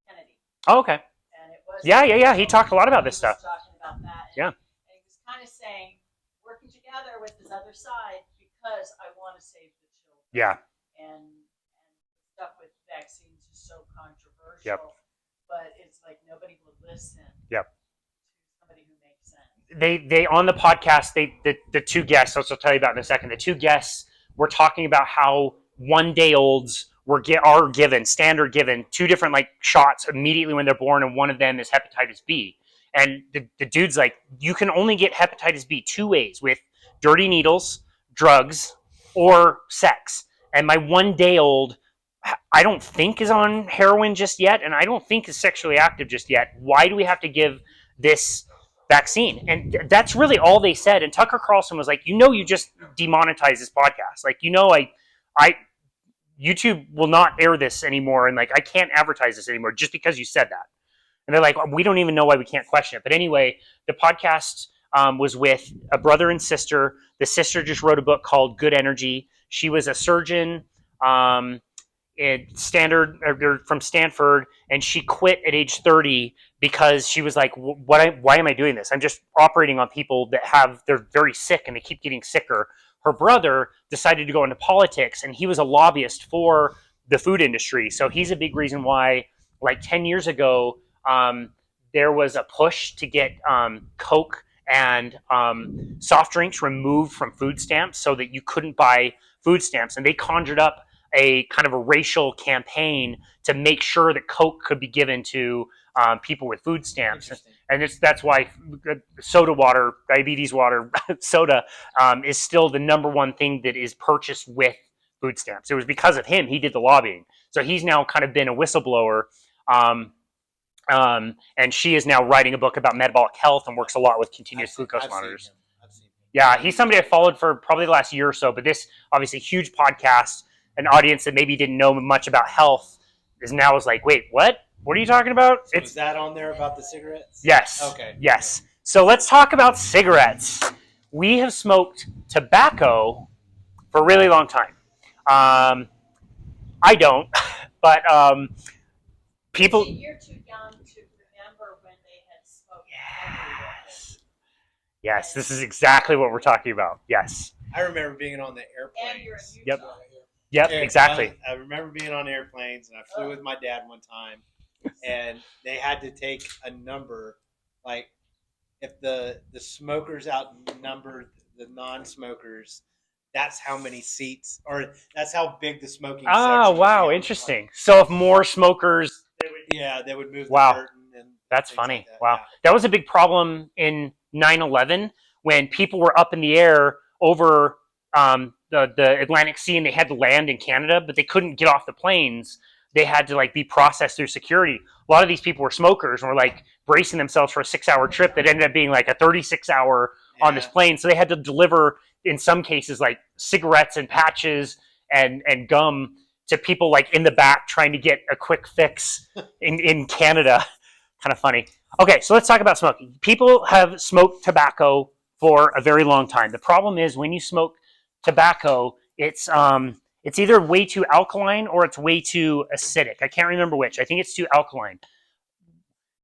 Kennedy. Oh, okay. And it was Yeah. He talked a lot about this he stuff. was talking about that. Yeah. And he was kind of saying, working together with this other side because I want to save the children. Yeah. And stuff with vaccines is so controversial. Yep. But it's like nobody will listen. Yep. To somebody who makes sense. They on the podcast, the two guests, which I'll tell you about in a second, the two guests were talking about how 1 day olds are given 2 different like shots immediately when they're born, and one of them is hepatitis B. And the dude's like, you can only get hepatitis B 2 ways: with dirty needles, drugs, or sex. And my 1 day old, I don't think is on heroin just yet, and I don't think is sexually active just yet. Why do we have to give this vaccine. And that's really all they said. And Tucker Carlson was like, you just demonetized this podcast. Like, I YouTube will not air this anymore. And like, I can't advertise this anymore just because you said that. And they're like, we don't even know why we can't question it. But anyway, the podcast was with a brother and sister. The sister just wrote a book called Good Energy. She was a surgeon from Stanford, and she quit at age 30 because she was like, why am I doing this? I'm just operating on people they're very sick and they keep getting sicker. Her brother decided to go into politics, and he was a lobbyist for the food industry. So he's a big reason why, like 10 years ago, there was a push to get Coke and soft drinks removed from food stamps so that you couldn't buy food stamps. And they conjured up a kind of a racial campaign to make sure that Coke could be given to people with food stamps. And that's why soda water, diabetes water, soda is still the number one thing that is purchased with food stamps. It was because of him. He did the lobbying. So he's now kind of been a whistleblower. And she is now writing a book about metabolic health and works a lot with continuous glucose monitors. I've seen him. Yeah, he's somebody I followed for probably the last year or so, but this obviously huge podcast, an audience that maybe didn't know much about health is like, wait, what? What are you talking about? So is that on there about the cigarettes? Yes. Okay. Yes. So let's talk about cigarettes. We have smoked tobacco for a really long time. I don't, but people. See, you're too young to remember when they had smoked. Yes, this is exactly what we're talking about. Yes. I remember being on the airplanes. And you're in Yep. Utah. Yep, Yeah, exactly. I remember being on airplanes, and I flew with my dad one time, and they had to take a number, like if the smokers outnumbered the non-smokers, that's how many seats, or that's how big the smoking. Ah, section wow, would be. interesting. So if more smokers, They would move Wow. the curtain. And that's things funny. like that. Wow, that was a big problem in 9/11 when people were up in the air over the Atlantic Sea and they had to land in Canada, but they couldn't get off the planes. They had to like be processed through security. A lot of these people were smokers and were like bracing themselves for a 6-hour trip that ended up being like a 36-hour on this plane. So they had to deliver, in some cases, like cigarettes and patches and gum to people like in the back trying to get a quick fix in Canada. Kind of funny. Okay, so let's talk about smoking. People have smoked tobacco for a very long time. The problem is when you smoke tobacco, it's either way too alkaline or it's way too acidic. I can't remember which. I think it's too alkaline.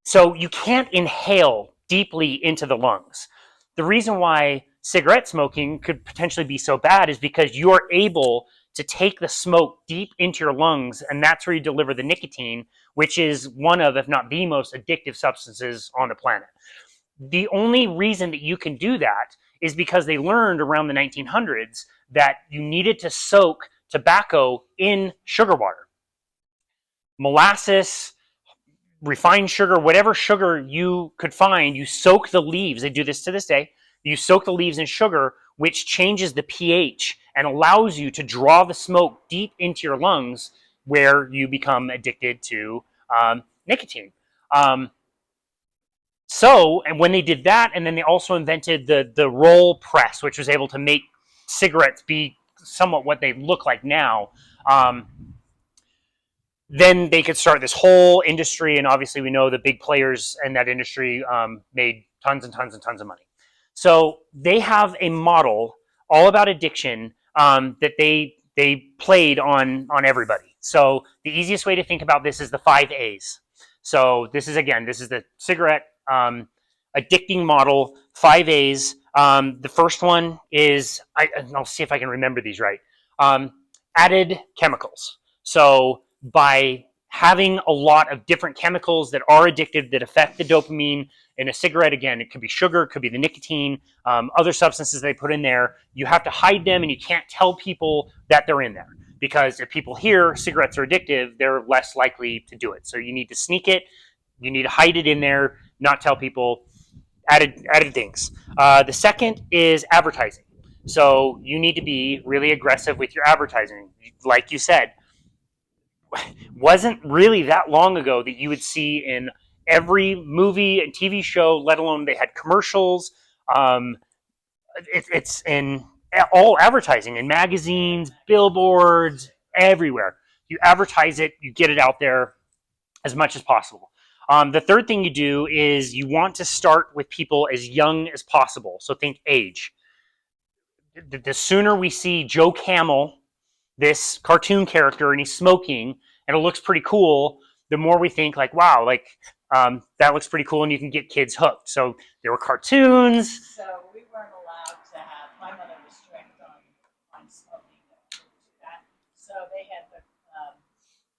So you can't inhale deeply into the lungs. The reason why cigarette smoking could potentially be so bad is because you're able to take the smoke deep into your lungs, and that's where you deliver the nicotine, which is one of, if not the most addictive substances on the planet. The only reason that you can do that is because they learned around the 1900s that you needed to soak tobacco in sugar water. Molasses, refined sugar, whatever sugar you could find, you soak the leaves. They do this to this day. You soak the leaves in sugar, which changes the pH and allows you to draw the smoke deep into your lungs where you become addicted to nicotine. And when they did that, and then they also invented the roll press, which was able to make cigarettes be somewhat what they look like now, then they could start this whole industry, and obviously we know the big players in that industry made tons and tons and tons of money. So they have a model all about addiction that they played on everybody. So the easiest way to think about this is the 5 A's. So this is the cigarette addicting model, 5 A's. The first one is, I'll see if I can remember these right, added chemicals. So by having a lot of different chemicals that are addictive, that affect the dopamine in a cigarette, again, it could be sugar, it could be the nicotine, other substances they put in there, you have to hide them and you can't tell people that they're in there. Because if people hear cigarettes are addictive, they're less likely to do it. So you need to sneak it, you need to hide it in there, not tell people, added things. The second is advertising. So you need to be really aggressive with your advertising. Like you said, wasn't really that long ago that you would see in every movie and TV show, let alone they had commercials. It's in all advertising, in magazines, billboards, everywhere. You advertise it, you get it out there as much as possible. The third thing you do is you want to start with people as young as possible. So think age. The sooner we see Joe Camel, this cartoon character, and he's smoking, and it looks pretty cool, the more we think like, wow, like that looks pretty cool, and you can get kids hooked. So there were cartoons. So we weren't allowed to have. My mother was strict on smoking. So they had the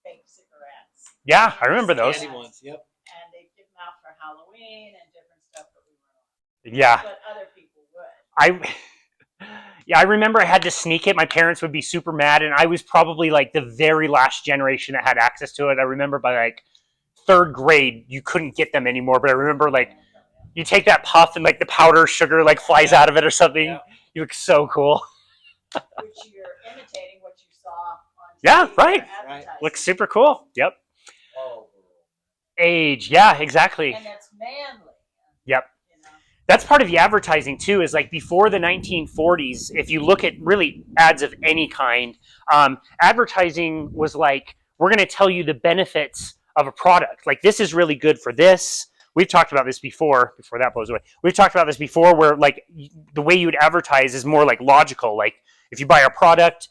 fake cigarettes. Yeah, I remember those. Candy ones, yep. And they give them out for Halloween and different stuff, but we weren't allowed. Yeah. But other people would. I remember I had to sneak it. My parents would be super mad, and I was probably like the very last generation that had access to it. I remember by like third grade, you couldn't get them anymore. But I remember like you take that puff and like the powder sugar like flies out of it or something. Yeah. You look so cool. Which you're imitating what you saw on TV. Yeah, right. Looks super cool. Yep. Oh. Age. Yeah, exactly. And that's manly. Yep. That's part of the advertising too, is like before the 1940s, if you look at really ads of any kind, advertising was like, we're going to tell you the benefits of a product. Like, this is really good for this. We've talked about this before that blows away. We've talked about this before where like the way you would advertise is more like logical. Like if you buy a product,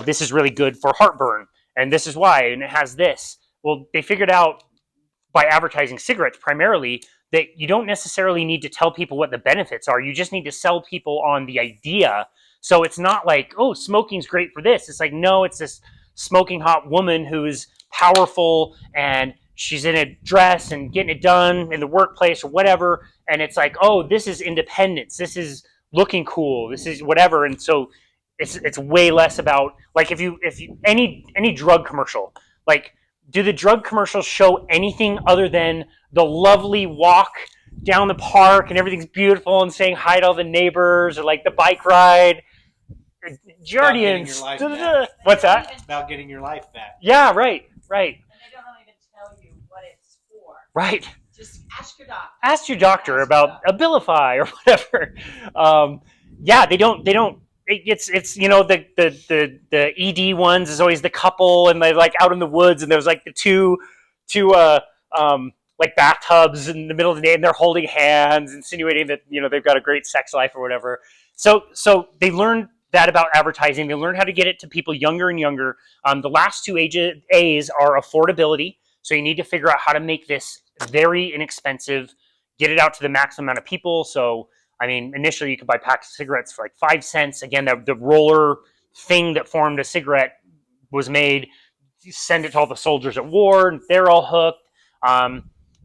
this is really good for heartburn and this is why, and it has this. Well, they figured out by advertising cigarettes primarily that you don't necessarily need to tell people what the benefits are. You just need to sell people on the idea. So it's not like, oh, smoking's great for this. It's like, no, it's this smoking hot woman who's powerful and she's in a dress and getting it done in the workplace or whatever. And it's like, oh, this is independence. This is looking cool. This is whatever. And so it's way less about like if you any drug commercial, like do the drug commercials show anything other than the lovely walk down the park and everything's beautiful and saying hi to all the neighbors or like the bike ride? Guardians. What's that? It's about getting your life back. Yeah, right. And they don't even tell you what it's for. Right. Just ask your doctor. Ask your doctor about Abilify or whatever. They don't. It's the ED ones is always the couple and they're like out in the woods and there's like the two like bathtubs in the middle of the day and they're holding hands, insinuating that they've got a great sex life or whatever. So they learned that about advertising. They learned how to get it to people younger and younger. The last two A's are affordability. So you need to figure out how to make this very inexpensive, get it out to the maximum amount of people. So I mean, initially you could buy packs of cigarettes for like 5 cents. Again, the roller thing that formed a cigarette was made. You send it to all the soldiers at war, and they're all hooked.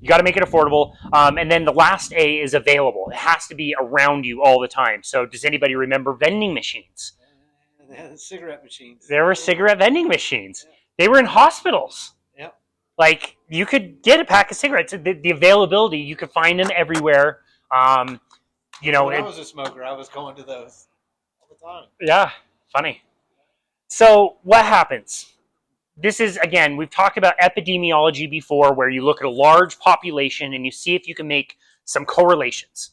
You got to make it affordable. And then the last A is available. It has to be around you all the time. So does anybody remember vending machines? Cigarette machines. There were cigarette vending machines. Yeah. They were in hospitals. Yep. Like, you could get a pack of cigarettes. The availability, you could find them everywhere. When I was a smoker, I was going to those all the time. Yeah, funny. So what happens? This is, again, we've talked about epidemiology before, where you look at a large population and you see if you can make some correlations.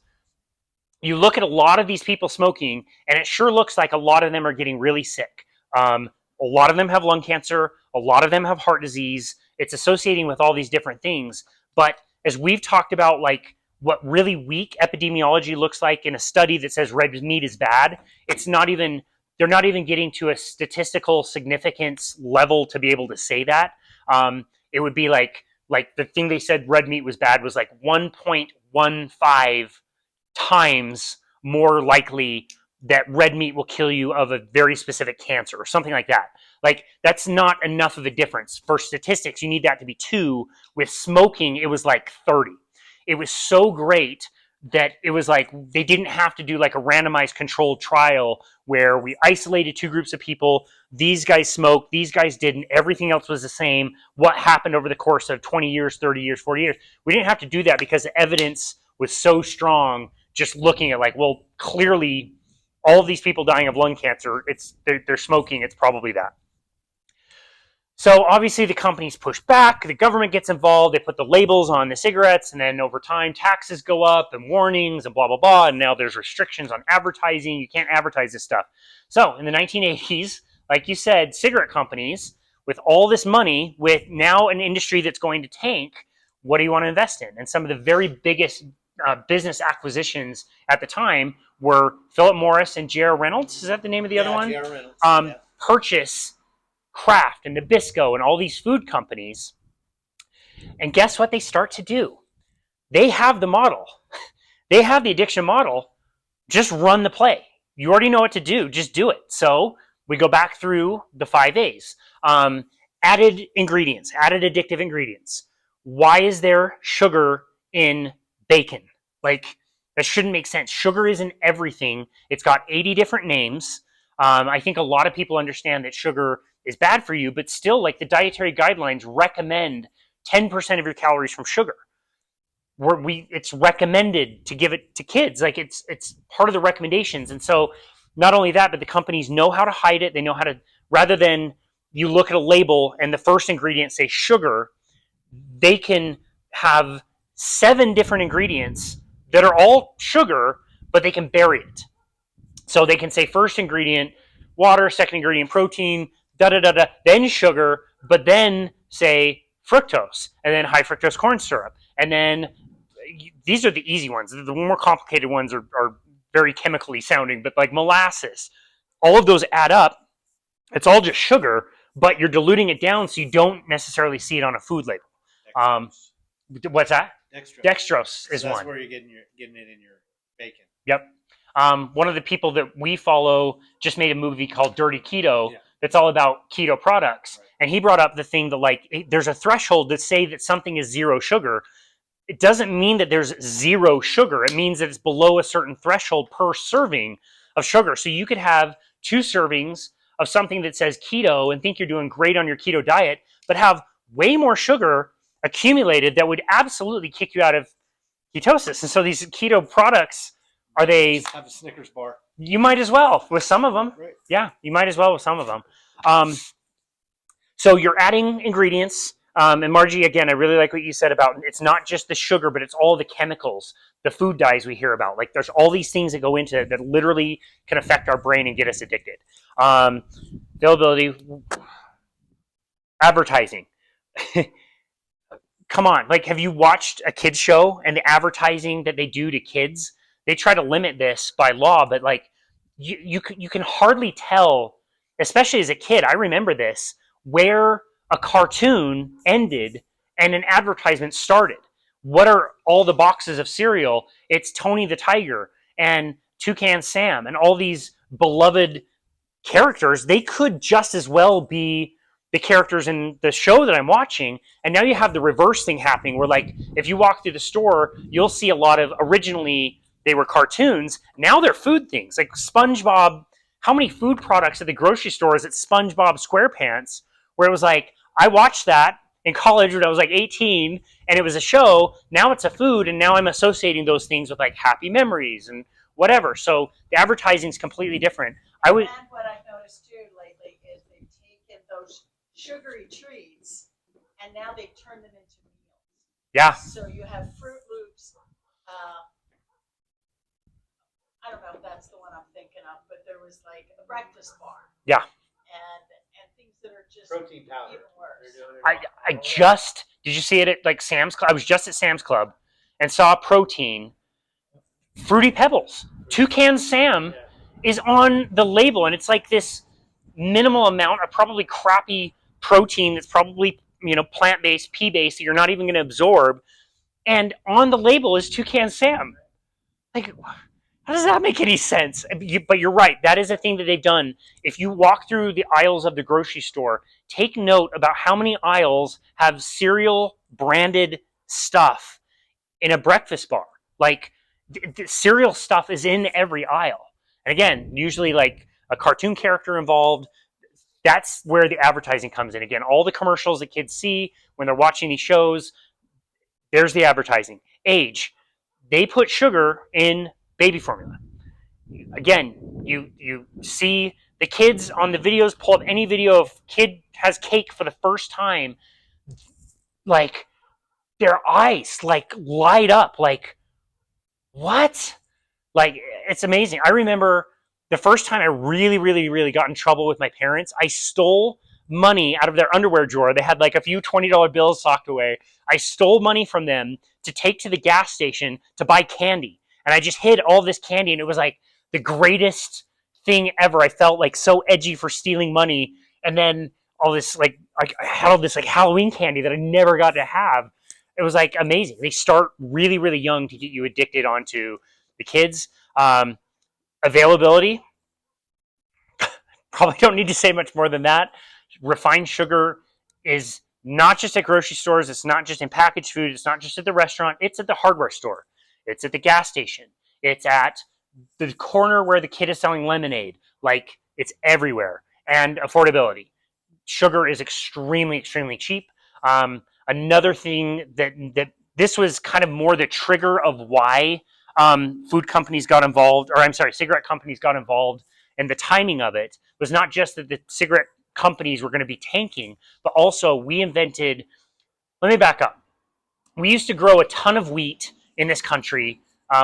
You look at a lot of these people smoking, and it sure looks like a lot of them are getting really sick. A lot of them have lung cancer. A lot of them have heart disease. It's associating with all these different things. But as we've talked about, like, what really weak epidemiology looks like in a study that says red meat is bad, they're not even getting to a statistical significance level to be able to say that. It would be like the thing they said red meat was bad was like 1.15 times more likely that red meat will kill you of a very specific cancer or something like that. Like, that's not enough of a difference. For statistics, you need that to be 2. With smoking, it was like 30. It was so great that it was like they didn't have to do like a randomized controlled trial where we isolated 2 groups of people. These guys smoked, these guys didn't. Everything else was the same. What happened over the course of 20 years, 30 years, 40 years? We didn't have to do that because the evidence was so strong just looking at like, well, clearly all of these people dying of lung cancer, they're smoking. It's probably that. So obviously the companies push back, the government gets involved, they put the labels on the cigarettes, and then over time taxes go up and warnings and blah, blah, blah, and now there's restrictions on advertising. You can't advertise this stuff. So in the 1980s, like you said, cigarette companies, with all this money, with now an industry that's going to tank, what do you want to invest in? And some of the very biggest business acquisitions at the time were Philip Morris and J.R. Reynolds. Is that the name of the other one? J.R. Reynolds. Purchase Kraft and Nabisco and all these food companies. And guess what they start to do? They have the model. They have the addiction model. Just run the play. You already know what to do. Just do it. So we go back through the 5 A's. Added ingredients, added addictive ingredients. Why is there sugar in bacon? Like, that shouldn't make sense. Sugar isn't everything. It's got 80 different names. I think a lot of people understand that sugar is bad for you, but still, like, the dietary guidelines recommend 10% of your calories from sugar. It's recommended to give it to kids. Like, it's part of the recommendations. And so not only that, but the companies know how to hide it. They know how to, rather than you look at a label and the first ingredient say sugar, they can have 7 different ingredients that are all sugar, but they can bury it. So they can say first ingredient water, second ingredient protein, da-da-da-da, then sugar, but then say fructose, and then high fructose corn syrup. And then these are the easy ones. The more complicated ones are very chemically sounding, but like molasses. All of those add up. It's all just sugar, but you're diluting it down so you don't necessarily see it on a food label. What's that? Dextrose is one. That's where you're getting it in your bacon. Yep. One of the people that we follow just made a movie called Dirty Keto that's all about keto products. Right. And he brought up the thing that, like, there's a threshold to say that something is zero sugar. It doesn't mean that there's zero sugar. It means that it's below a certain threshold per serving of sugar. So you could have 2 servings of something that says keto and think you're doing great on your keto diet, but have way more sugar accumulated that would absolutely kick you out of ketosis. And so these keto products, are they... Just have a Snickers bar. You might as well with some of them. Right. Yeah, you might as well with some of them. So you're adding ingredients. And Margie, again, I really like what you said about it's not just the sugar, but it's all the chemicals, the food dyes we hear about. Like, there's all these things that go into it that literally can affect our brain and get us addicted. Availability, advertising. Come on, like, have you watched a kids show and the advertising that they do to kids? They try to limit this by law, but like you can hardly tell, especially as a kid. I remember this, where a cartoon ended and an advertisement started. What are all the boxes of cereal? It's Tony the Tiger and Toucan Sam and all these beloved characters. They could just as well be the characters in the show that I'm watching. And now you have the reverse thing happening where, like, if you walk through the store, you'll see a lot of, originally they were cartoons, now they're food things. Like SpongeBob, how many food products at the grocery store is it SpongeBob SquarePants, where it was like, I watched that in college when I was like 18, and it was a show, now it's a food, and now I'm associating those things with like happy memories and whatever. So the advertising is completely different. And what I've noticed too lately is they've taken those sugary treats and now they've turned them into meals. Yeah. So you have Fruit Loops. I don't know if that's the one I'm thinking of, but there was like a breakfast bar. Yeah. And things that are just Protein powder. even worse. Did you see it at like Sam's Club? I was just at Sam's Club and saw protein, Fruity Pebbles. Toucan Sam is on the label, and it's like this minimal amount of probably crappy protein that's probably, plant-based, pea-based that you're not even going to absorb. And on the label is Toucan Sam. Like, how does that make any sense? But you're right. That is a thing that they've done. If you walk through the aisles of the grocery store, take note about how many aisles have cereal branded stuff in a breakfast bar. Like, the cereal stuff is in every aisle. And again, usually like a cartoon character involved. That's where the advertising comes in. Again, all the commercials that kids see when they're watching these shows, there's the advertising. Age. They put sugar in baby formula. Again, you see The kids on the videos, pull up any video of kid has cake for the first time, like their eyes like light up, like what? Like it's amazing. I remember the first time I really, really, really got in trouble with my parents. I stole money out of their underwear drawer. They had like a few $20 bills socked away. I stole money from them to take to the gas station to buy candy. And I just hid all this candy, and it was like the greatest thing ever. I felt like so edgy for stealing money. And then all this like I had all this like Halloween candy that I never got to have. It was like amazing. They start really, really young to get you addicted onto the kids. Availability, probably don't need to say much more than that. Refined sugar is not just at grocery stores. It's not just in packaged food. It's not just at the restaurant. It's at the hardware store. It's at the gas station. It's at the corner where the kid is selling lemonade. Like, it's everywhere. And affordability. Sugar is extremely, extremely cheap. Another thing that this was kind of more the trigger of why food companies got involved, or I'm sorry, cigarette companies got involved, and the timing of it was not just that the cigarette companies were going to be tanking, but also we invented, let me back up. We used to grow a ton of wheat in this country.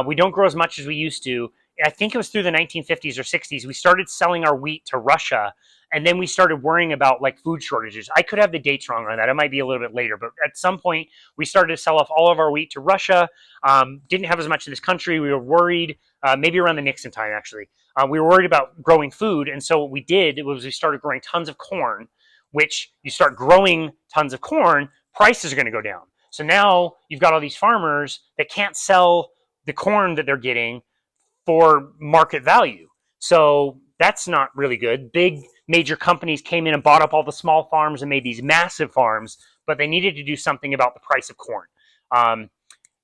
We don't grow as much as we used to. I think it was through the 1950s or 60s, we started selling our wheat to Russia, and then we started worrying about like food shortages. I could have the dates wrong on that. It might be a little bit later, but at some point we started to sell off all of our wheat to Russia. Didn't have as much in this country. We were worried, maybe around the Nixon time actually. We were worried about growing food, and so what we did was we started growing tons of corn, which you start growing tons of corn, prices are going to go down. So now you've got all these farmers that can't sell the corn that they're getting for market value. So that's not really good. Big major companies came in and bought up all the small farms and made these massive farms, but they needed to do something about the price of corn.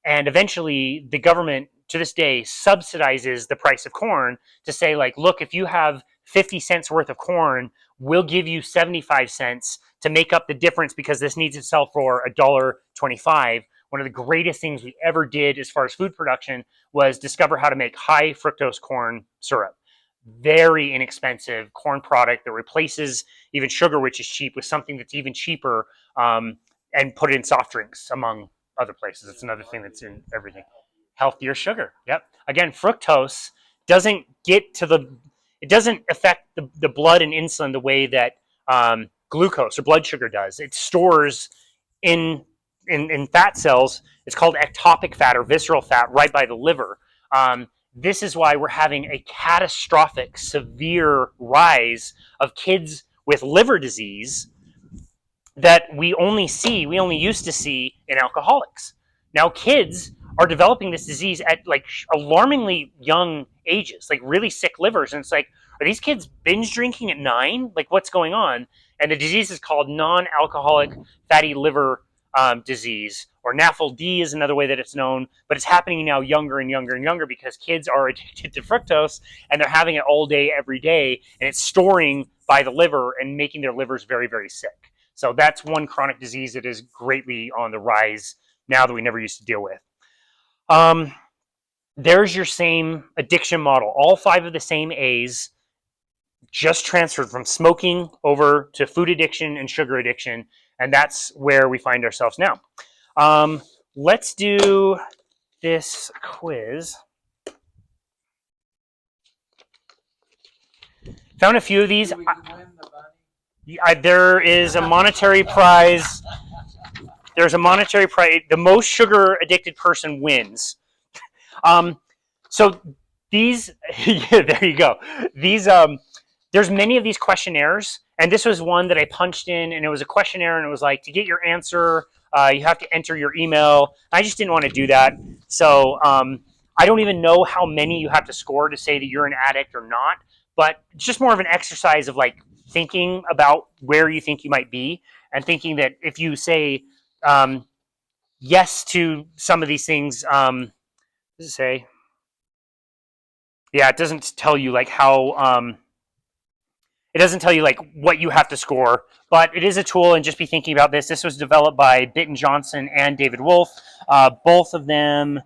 And eventually the government, to this day, subsidizes the price of corn to say, like, look, if you have 50 cents worth of corn, we'll give you 75 cents to make up the difference because this needs to sell for $1.25. One of the greatest things we ever did as far as food production was discover how to make high fructose corn syrup. Very inexpensive corn product that replaces even sugar, which is cheap, with something that's even cheaper, and put it in soft drinks, among other places. It's another thing that's in everything. Healthier sugar. Yep. Again, fructose doesn't get to it doesn't affect the blood and insulin the way that glucose or blood sugar does. It stores in fat cells. It's called ectopic fat or visceral fat right by the liver. This is why we're having a catastrophic, severe rise of kids with liver disease that we only used to see in alcoholics. Now kids are developing this disease at like alarmingly young ages, like really sick livers. And it's like, are these kids binge drinking at 9? Like, what's going on? And the disease is called non-alcoholic fatty liver disease, or NAFLD is another way that it's known, but it's happening now younger and younger and younger because kids are addicted to fructose and they're having it all day, every day, and it's storing by the liver and making their livers very, very sick. So that's one chronic disease that is greatly on the rise now that we never used to deal with. There's your same addiction model. All 5 of the same A's just transferred from smoking over to food addiction and sugar addiction. And that's where we find ourselves now. Let's do this quiz. Found a few of these. Do we win the money? There is a monetary prize. There's a monetary prize. The most sugar addicted person wins. So these, yeah, there you go. These, there's many of these questionnaires, and this was one that I punched in, and it was a questionnaire, and it was like, to get your answer, you have to enter your email. I just didn't want to do that. So I don't even know how many you have to score to say that you're an addict or not, but it's just more of an exercise of like thinking about where you think you might be, and thinking that if you say yes to some of these things, what does it say? Yeah, it doesn't tell you like how, it doesn't tell you like what you have to score, but it is a tool, and just be thinking about this. This was developed by Bitten Johnson and David Wolf. Both of them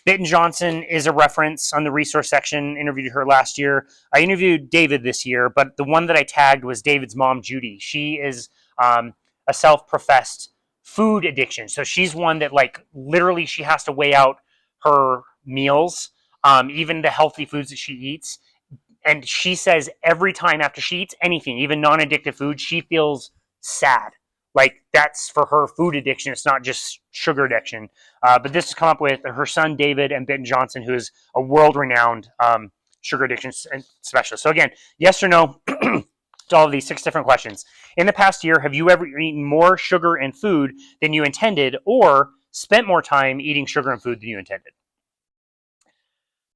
Bitten Johnson is a reference on the resource section. Interviewed her last year. I interviewed David this year, but the one that I tagged was David's mom, Judy. She is a self-professed food addiction. So she's one that like literally she has to weigh out her meals, even the healthy foods that she eats. And she says every time after she eats anything, even non-addictive food, she feels sad. Like that's for her food addiction. It's not just sugar addiction. But this has come up with her son David and Bitten Johnson, who is a world-renowned sugar addiction specialist. So again, yes or no to all of these 6 different questions. In the past year, have you ever eaten more sugar and food than you intended, or spent more time eating sugar and food than you intended?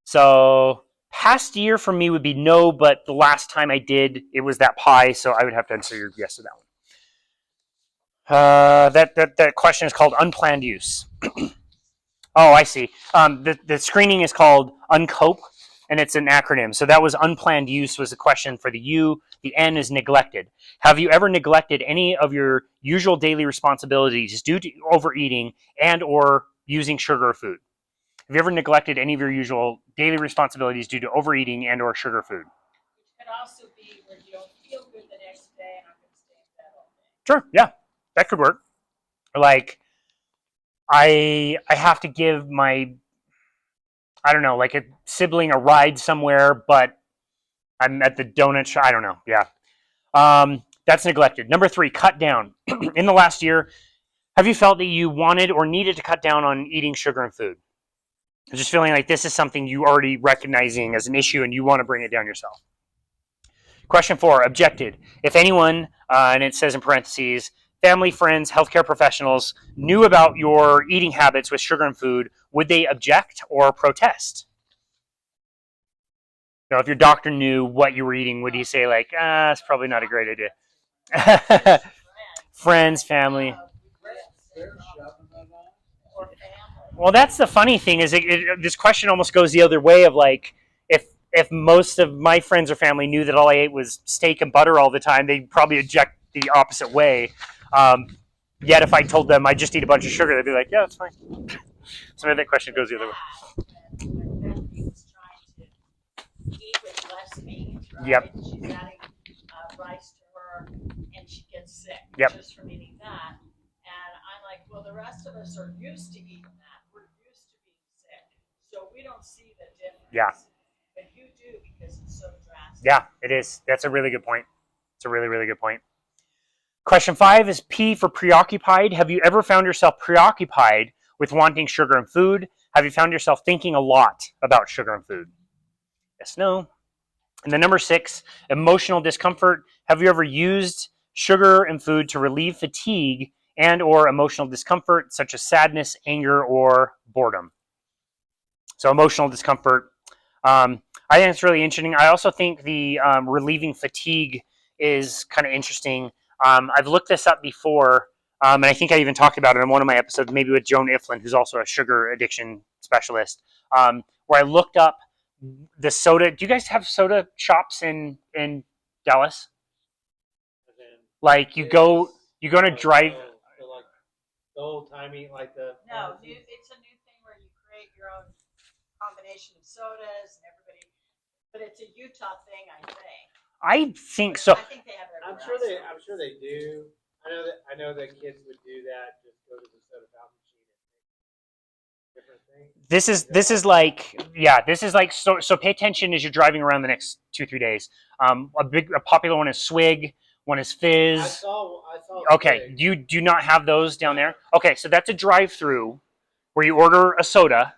So past year for me would be no, but the last time I did, it was that pie, so I would have to answer your yes to that one. That question is called unplanned use. Oh, I see. The screening is called uncope, and it's an acronym. So that was unplanned use was the question for the U. The N is neglected. Have you ever neglected any of your usual daily responsibilities due to overeating and or using sugar or food? Have you ever neglected any of your usual daily responsibilities due to overeating and or sugar food? It could also be where you don't feel good the next day and I'm going to stay in bed all day. Sure, yeah, that could work. Like, I have to give my, I don't know, like a sibling a ride somewhere, but I'm at the donut shop. I don't know. Yeah, that's neglected. Number 3, cut down. In the last year, have you felt that you wanted or needed to cut down on eating sugar and food? Just feeling like this is something you already recognizing as an issue and you want to bring it down yourself. Question 4, objected. If anyone, and it says in parentheses, family, friends, healthcare professionals knew about your eating habits with sugar and food, would they object or protest? You know, if your doctor knew what you were eating, would he say like, it's probably not a great idea? Friends, family. Well, that's the funny thing is this question almost goes the other way of like, if most of my friends or family knew that all I ate was steak and butter all the time, they'd probably object the opposite way. Yet if I told them I just eat a bunch of sugar, they'd be like, yeah, that's fine. So maybe that question goes the other way. When Bethany was trying to eat with less meat, right? Yep. She's adding rice to her, and she gets sick just from eating that. And I'm like, well, the rest of us are used to eating that. We're used to being sick, so we don't see the difference. Yeah. But you do because it's so drastic. Yeah, it is. That's a really good point. It's a really, really good point. Question 5 is P for preoccupied. Have you ever found yourself preoccupied with wanting sugar and food? Have you found yourself thinking a lot about sugar and food? Yes, no. And then number 6, emotional discomfort. Have you ever used sugar and food to relieve fatigue and or emotional discomfort such as sadness, anger, or boredom? So emotional discomfort. I think it's really interesting. I also think the relieving fatigue is kind of interesting. I've looked this up before, and I think I even talked about it in one of my episodes, maybe with Joan Iflin, who's also a sugar addiction specialist, where I looked up the soda. Do you guys have soda shops in Dallas? Like you go on a drive. Like the old timey, like the. No, it's a new thing where you create your own combination of sodas and everybody, but it's a Utah thing, I think. I think so. I think they have it. I'm sure they do. I know that kids would do that. Just go to the soda fountain machine and different things. This is like so pay attention as you're driving around the next 2-3 days. A popular one is Swig, one is Fizz. I saw. Okay, Swig. you do not have those down there? Okay, so that's a drive-through where you order a soda,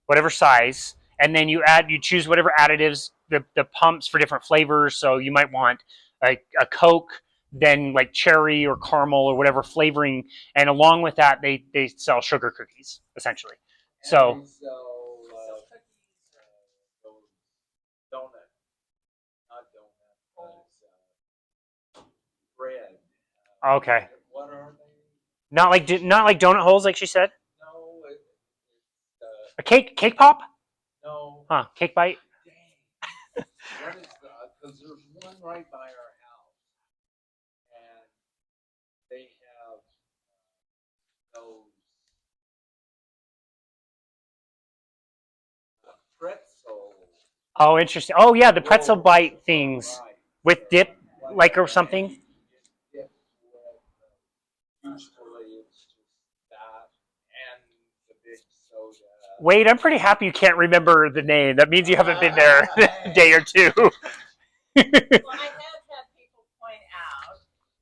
whatever size, and then you choose whatever additives, the pumps for different flavors. So you might want a Coke, then like cherry or caramel or whatever flavoring, and along with that, they sell sugar cookies essentially. So And so, donut, not donut, but bread. okay, What are they? not like donut holes, like she said. No, it's A cake pop? no. Huh? Cake bite? Dang. What is because there's one right by our house, and they have those Oh, interesting. Oh, yeah, the pretzel bite things with dip, like or something. Usually it's just that and the big soda. Wait, I'm pretty happy you can't remember the name. That means you haven't been there a day or two. Well, I have had people point out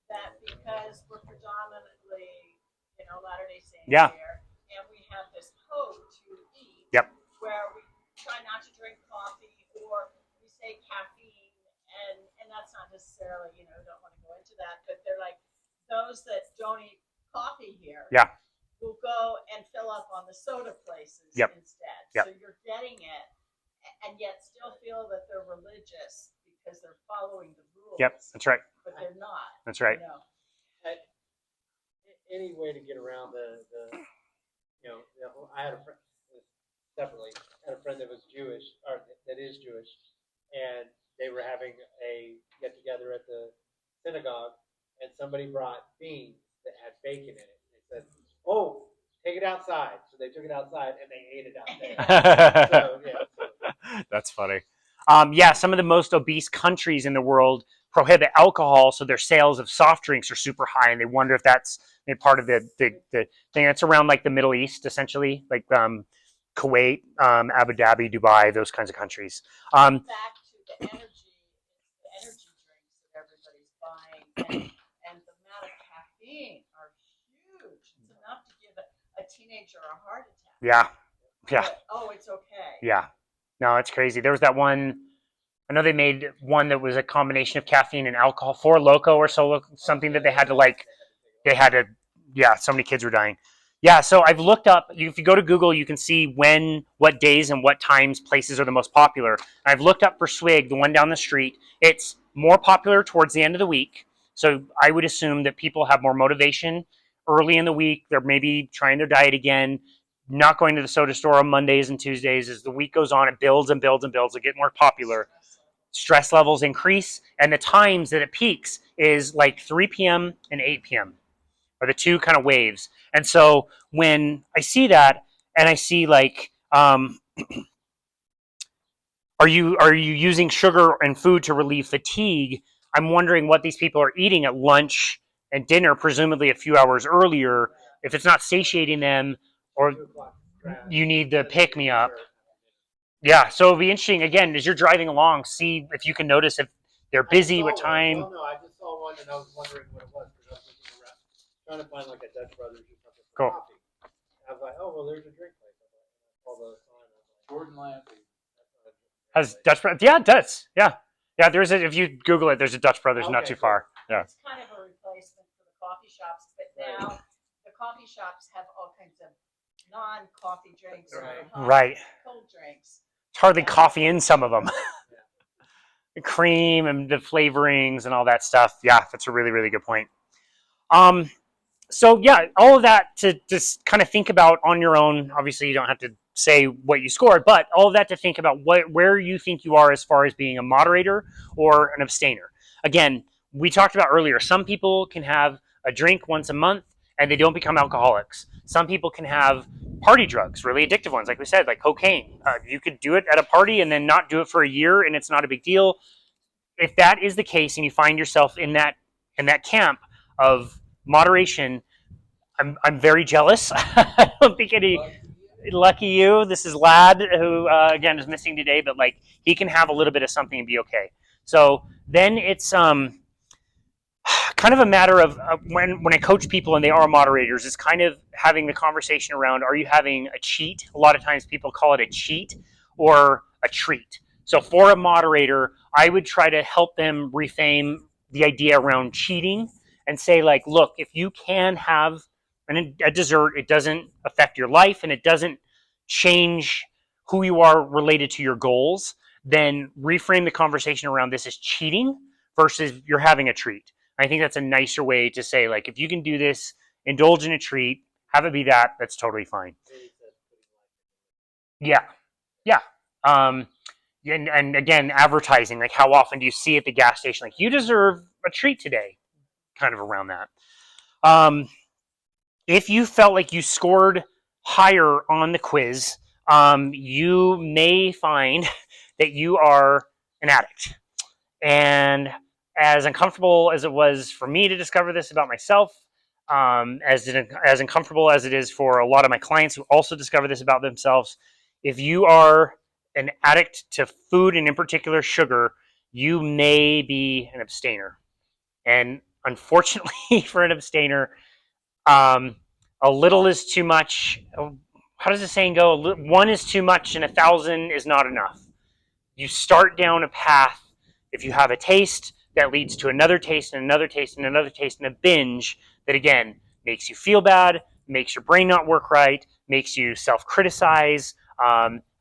that because we're predominantly, Latter-day Saints Yeah. here, and we have this code to eat, Yep. where we try not to drink coffee, or we say caffeine, and that's not necessarily, don't want to go into that, but they're like, those that don't eat coffee here, Yeah. will go and fill up on the soda places Yep. instead. Yep. So you're getting it, and yet still feel that they're religious because they're following the rules. Yep, that's right. But they're not. That's right. Any way to get around I had a friend separately. I had a friend that was Jewish, or that is Jewish, and they were having a get together at the synagogue, and somebody brought beans that had bacon in it. They said, "Oh, take it outside." So they took it outside and they ate it out there. So, yeah. That's funny. Yeah, some of the most obese countries in the world prohibit alcohol, so their sales of soft drinks are super high, and they wonder if that's part of the thing. It's around like the Middle East, essentially, like Kuwait, Abu Dhabi, Dubai, those kinds of countries. Back to the energy drinks that everybody's buying, and the amount of caffeine are huge. It's enough to give a teenager a heart attack. Yeah. But, oh, it's okay. Yeah. No, it's crazy. There was that one. I know they made one that was a combination of caffeine and alcohol, for Loco or so something that they had to. Yeah, so many kids were dying. Yeah, so I've looked up. If you go to Google, you can see what days and what times places are the most popular. I've looked up for Swig, the one down the street. It's more popular towards the end of the week. So I would assume that people have more motivation early in the week. They're maybe trying their diet again, not going to the soda store on Mondays and Tuesdays. As the week goes on, it builds and builds and builds. It gets more popular. Stress levels increase, and the times that it peaks is like 3 p.m. and 8 p.m. are the two kind of waves. And so when I see that, and I see like, are you using sugar and food to relieve fatigue? I'm wondering what these people are eating at lunch and dinner, presumably a few hours earlier. If it's not satiating them, or you need the pick me up. Yeah, so it'll be interesting, again, as you're driving along, see if you can notice if they're busy, what time. No, I just saw one and I was wondering what it was because I was looking around, trying to find like a Dutch Brothers or something for Cool. coffee. I was like, oh, well, there's a drink place. I saw the sign. Gordon Lampy. Has Dutch Brothers? Yeah, it does. Yeah. Yeah, if you Google it, there's a Dutch Brothers not too far. Yeah. It's kind of a replacement for the coffee shops, but now the coffee shops have all kinds of non-coffee drinks, Right. Cold drinks. It's hardly coffee in some of them. The cream and the flavorings and all that stuff. Yeah, that's a really, really good point. So yeah, all of that to just kind of think about on your own. Obviously, you don't have to say what you scored, but all of that to think about where you think you are as far as being a moderator or an abstainer. Again, we talked about earlier, some people can have a drink once a month and they don't become alcoholics. Some people can have party drugs, really addictive ones, like we said, like cocaine. You could do it at a party and then not do it for a year, and it's not a big deal. If that is the case, and you find yourself in that camp of moderation, I'm very jealous. I don't think any. Lucky you. This is Lad, who again is missing today, but like he can have a little bit of something and be okay. So then it's kind of a matter of when I coach people and they are moderators, it's kind of having the conversation around, are you having a cheat? A lot of times people call it a cheat or a treat. So for a moderator, I would try to help them reframe the idea around cheating and say, like, look, if you can have a dessert, it doesn't affect your life and it doesn't change who you are related to your goals, then reframe the conversation around this as cheating versus you're having a treat. I think that's a nicer way to say, like, if you can do this, indulge in a treat, have it be that's totally fine. Yeah. And again, advertising, like how often do you see at the gas station, like, you deserve a treat today, kind of around that. If you felt like you scored higher on the quiz, you may find that you are an addict. And as uncomfortable as it was for me to discover this about myself, as uncomfortable as it is for a lot of my clients who also discover this about themselves, if you are an addict to food and in particular sugar, you may be an abstainer. And unfortunately for an abstainer, a little is too much. How does the saying go? One is too much and 1,000 is not enough. You start down a path. If you have a taste, that leads to another taste and another taste and another taste and a binge that, again, makes you feel bad, makes your brain not work right, makes you self-criticize,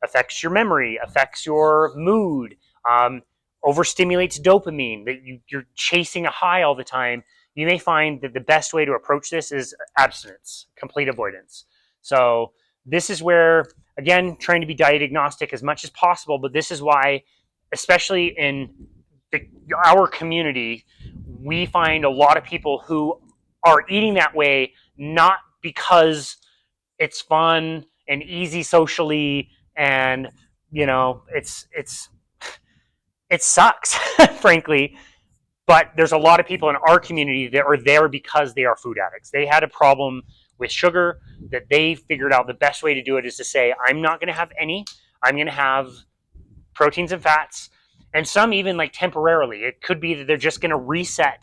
affects your memory, affects your mood, overstimulates dopamine, that you're chasing a high all the time. You may find that the best way to approach this is abstinence, complete avoidance. So this is where, again, trying to be diet agnostic as much as possible, but this is why, especially in our community, we find a lot of people who are eating that way not because it's fun and easy socially, and it sucks, frankly. But there's a lot of people in our community that are there because they are food addicts. They had a problem with sugar that they figured out the best way to do it is to say, I'm not going to have any. I'm going to have proteins and fats, and some even like temporarily. It could be that they're just going to reset,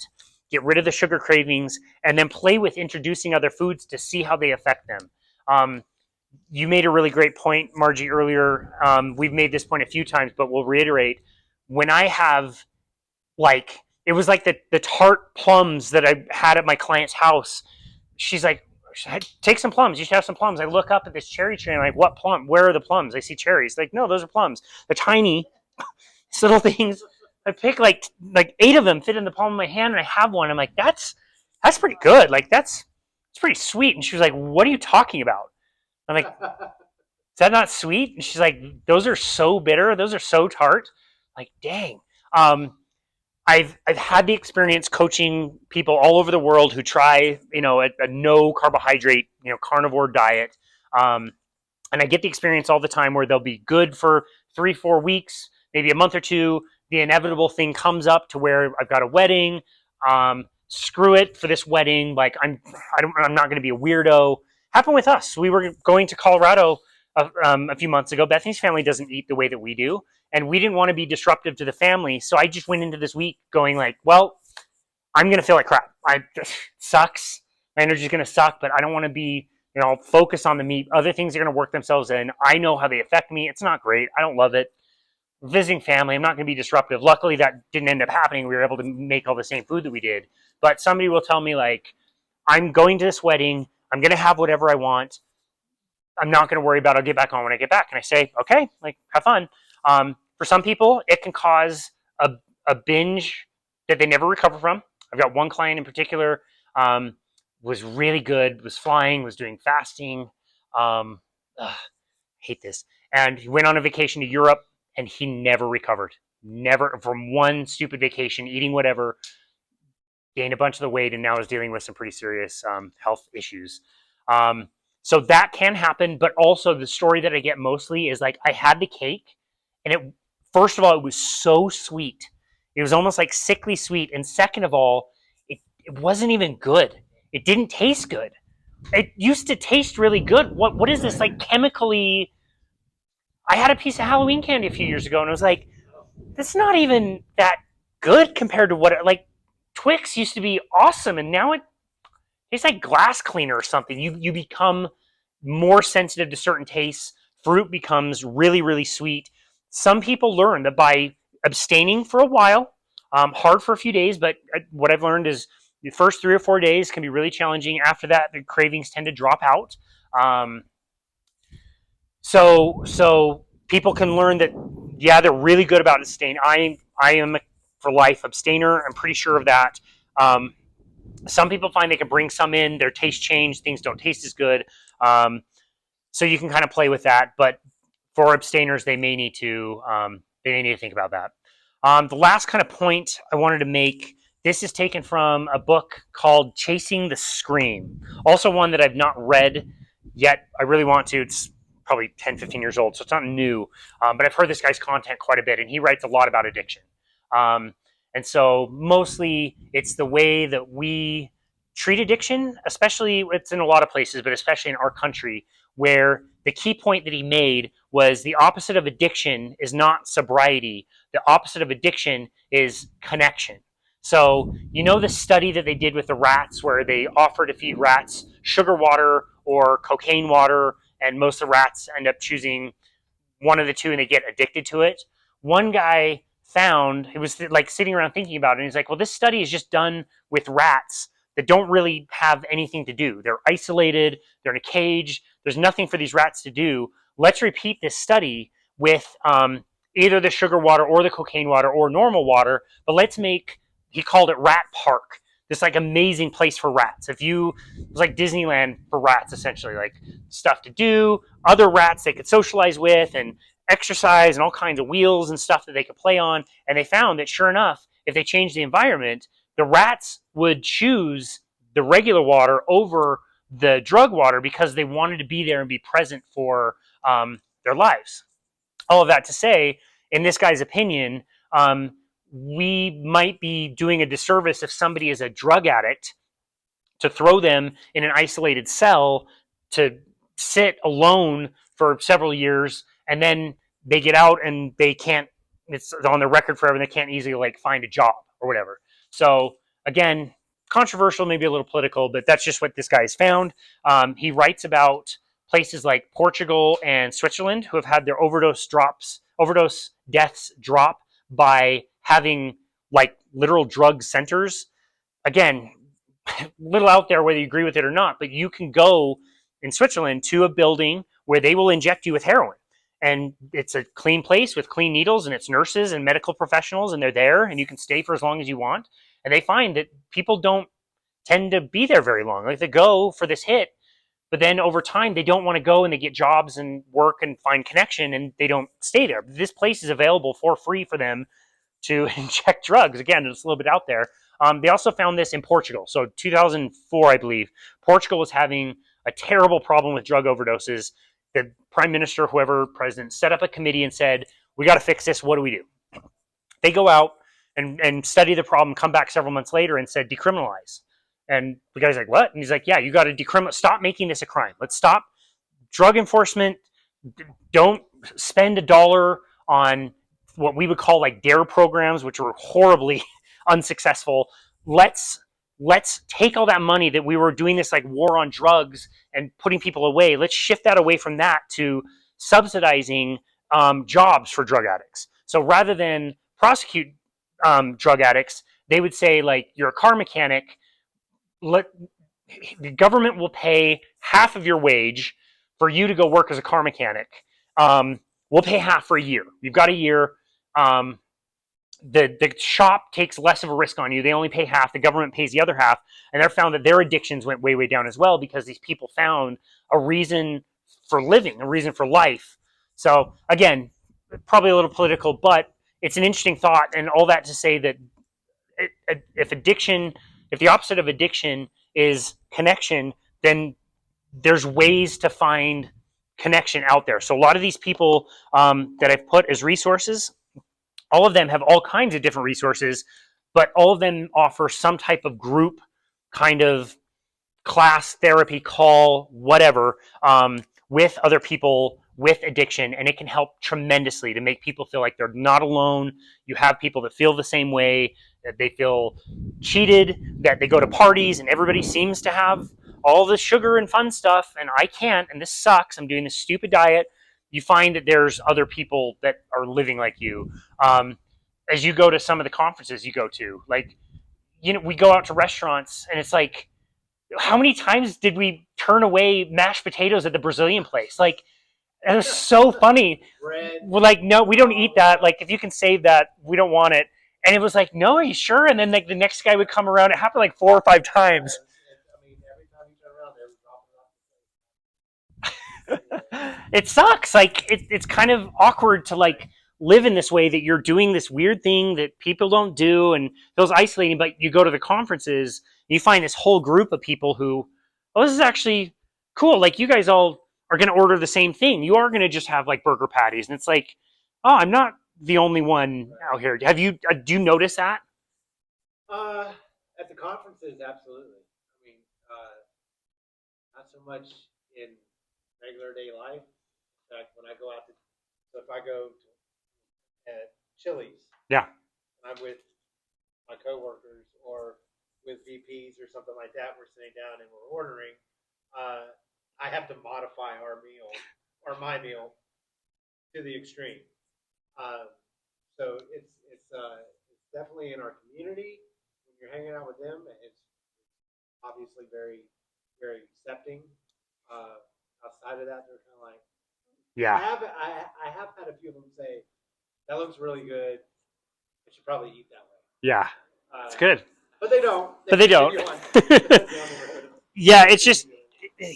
get rid of the sugar cravings, and then play with introducing other foods to see how they affect them. You made a really great point, Margie, earlier. We've made this point a few times, but we'll reiterate. When I have, it was like the tart plums that I had at my client's house. She's like, take some plums. You should have some plums. I look up at this cherry tree and I'm like, what plum? Where are the plums? I see cherries. Like, no, those are plums. They're tiny little things. I pick like 8 of them fit in the palm of my hand, and I have one. I'm like, that's pretty good. Like it's pretty sweet. And she was like, what are you talking about? I'm like, is that not sweet? And she's like, those are so bitter. Those are so tart. Like, dang. I've had the experience coaching people all over the world who try, a no carbohydrate, carnivore diet. And I get the experience all the time where they'll be good for 3-4 weeks, maybe a month or two. The inevitable thing comes up to where I've got a wedding. Screw it for this wedding. Like I'm not going to be a weirdo. Happened with us. We were going to Colorado a few months ago. Bethany's family doesn't eat the way that we do, and we didn't want to be disruptive to the family. So I just went into this week going like, well, I'm going to feel like crap. It sucks. My energy's going to suck, but I don't want to be, focus on the meat. Other things are going to work themselves in. I know how they affect me. It's not great. I don't love it. Visiting family, I'm not going to be disruptive. Luckily, that didn't end up happening. We were able to make all the same food that we did. But somebody will tell me like, I'm going to this wedding. I'm going to have whatever I want. I'm not going to worry about it. I'll get back on when I get back. And I say, okay, like have fun. For some people, it can cause a binge that they never recover from. I've got one client in particular, was really good, was flying, was doing fasting. Hate this. And he went on a vacation to Europe and he never recovered. Never, from one stupid vacation, eating whatever, gained a bunch of the weight and now is dealing with some pretty serious health issues. So that can happen, but also the story that I get mostly is like, I had the cake and first of all, it was so sweet. It was almost like sickly sweet. And second of all, it wasn't even good. It didn't taste good. It used to taste really good. What is this, like chemically? I had a piece of Halloween candy a few years ago and I was like, that's not even that good compared to what, like Twix used to be awesome. And now it tastes like glass cleaner or something. You become more sensitive to certain tastes. Fruit becomes really, really sweet. Some people learn that by abstaining for a while, hard for a few days, but what I've learned is the first 3 or 4 days can be really challenging. After that, the cravings tend to drop out. So people can learn that, yeah, they're really good about abstaining. I am a for life abstainer. I'm pretty sure of that. Some people find they can bring some in, their taste change, things don't taste as good. So you can kind of play with that, but for abstainers, they may need to think about that. The last kind of point I wanted to make, this is taken from a book called Chasing the Scream. Also one that I've not read yet. I really want to. It's probably 10, 15 years old, so it's not new. But I've heard this guy's content quite a bit, and he writes a lot about addiction. And so mostly it's the way that we treat addiction, especially it's in a lot of places, but especially in our country, where the key point that he made was the opposite of addiction is not sobriety. The opposite of addiction is connection. So, you know, the study that they did with the rats where they offer to feed rats sugar water or cocaine water, and most of the rats end up choosing one of the two and they get addicted to it. One guy found, he was like sitting around thinking about it, and he's like, well, this study is just done with rats that don't really have anything to do. They're isolated, they're in a cage, there's nothing for these rats to do. Let's repeat this study with either the sugar water or the cocaine water or normal water, but let's make, he called it Rat Park, this like amazing place for rats. It was like Disneyland for rats, essentially, like stuff to do, other rats they could socialize with, and exercise, and all kinds of wheels and stuff that they could play on. And they found that sure enough, if they changed the environment, the rats would choose the regular water over the drug water because they wanted to be there and be present for their lives. All of that to say, in this guy's opinion, we might be doing a disservice if somebody is a drug addict to throw them in an isolated cell to sit alone for several years, and then they get out and they can't, it's on the record forever, they can't easily like find a job or whatever. So again, controversial, maybe a little political, but that's just what this guy has found. He writes about places like Portugal and Switzerland who have had their overdose deaths drop by having like literal drug centers. Again, little out there whether you agree with it or not, but you can go in Switzerland to a building where they will inject you with heroin. And it's a clean place with clean needles, and it's nurses and medical professionals, and they're there, and you can stay for as long as you want. And they find that people don't tend to be there very long. Like they go for this hit, but then over time they don't want to go, and they get jobs and work and find connection, and they don't stay there. This place is available for free for them to inject drugs. Again, it's a little bit out there. They also found this in Portugal. So 2004, I believe, Portugal was having a terrible problem with drug overdoses. The prime minister, whoever president, set up a committee and said, we got to fix this. What do we do? They go out and study the problem, come back several months later and said, decriminalize. And the guy's like, what? And he's like, yeah, you got to decriminalize. Stop making this a crime. Let's stop drug enforcement. Don't spend $1 on what we would call like DARE programs, which were horribly unsuccessful. Let's take all that money that we were doing this like war on drugs and putting people away. Let's shift that away from that to subsidizing jobs for drug addicts. So rather than prosecute drug addicts, they would say, like, you're a car mechanic. The government will pay half of your wage for you to go work as a car mechanic. We'll pay half for a year. You've got a year. The shop takes less of a risk on you. They only pay half. The government pays the other half. And they're found that their addictions went way, way down as well because these people found a reason for living, a reason for life. So again, probably a little political, but it's an interesting thought. And all that to say that if the opposite of addiction is connection, then there's ways to find connection out there. So a lot of these people that I've put as resources, all of them have all kinds of different resources, but all of them offer some type of group kind of class, therapy, call, whatever, with other people with addiction. And it can help tremendously to make people feel like they're not alone. You have people that feel the same way, that they feel cheated, that they go to parties and everybody seems to have all the sugar and fun stuff, and I can't, and this sucks. I'm doing this stupid diet. You find that there's other people that are living like you. As you go to some of the conferences you go to, like, you know, we go out to restaurants and it's like, how many times did we turn away mashed potatoes at the Brazilian place? Like, it was so funny. We're like, no, we don't eat that. Like, if you can save that, we don't want it. And it was like, no, are you sure? And then like the next guy would come around. It happened like 4 or 5 times. I mean, every time you turn around, they're dropping off the plate. It sucks. Like, it's kind of awkward to like live in this way that you're doing this weird thing that people don't do and feels isolating. But you go to the conferences, and you find this whole group of people who, oh, this is actually cool. Like, you guys all are going to order the same thing. You are going to just have like burger patties, and it's like, oh, I'm not the only one out here. Have you? Do you notice that? At the conferences, absolutely. I mean, not so much in regular day life. In fact, when I go out to, so if I go to Chili's, Yeah. and I'm with my coworkers or with VPs or something like that, we're sitting down and we're ordering. I have to modify our meal or my meal to the extreme. So it's definitely in our community. When you're hanging out with them, it's obviously very accepting. Outside of that, they're kind of like, Yeah. I have had a few of them say, that looks really good. I should probably eat that way. Yeah. It's good. But they don't. But they don't. Yeah, it's just,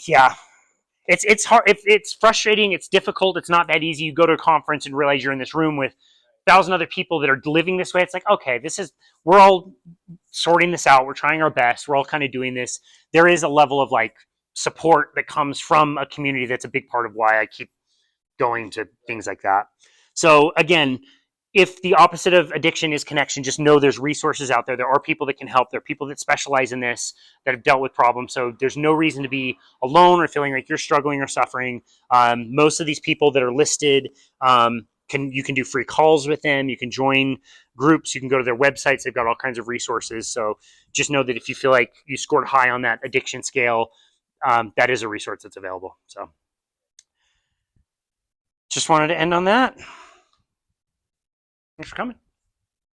yeah. It's hard. It's frustrating. It's difficult. It's not that easy. You go to a conference and realize you're in this room with 1,000 other people that are living this way. It's like, okay, we're all sorting this out. We're trying our best. We're all kind of doing this. There is a level of like support that comes from a community that's a big part of why I keep going to things like that. So again, if the opposite of addiction is connection, just know there's resources out there. There are people that can help. There are people that specialize in this, that have dealt with problems. So there's no reason to be alone or feeling like you're struggling or suffering. Most of these people that are listed, you can do free calls with them. You can join groups. You can go to their websites. They've got all kinds of resources. So just know that if you feel like you scored high on that addiction scale, that is a resource that's available. So just wanted to end on that. Thanks for coming.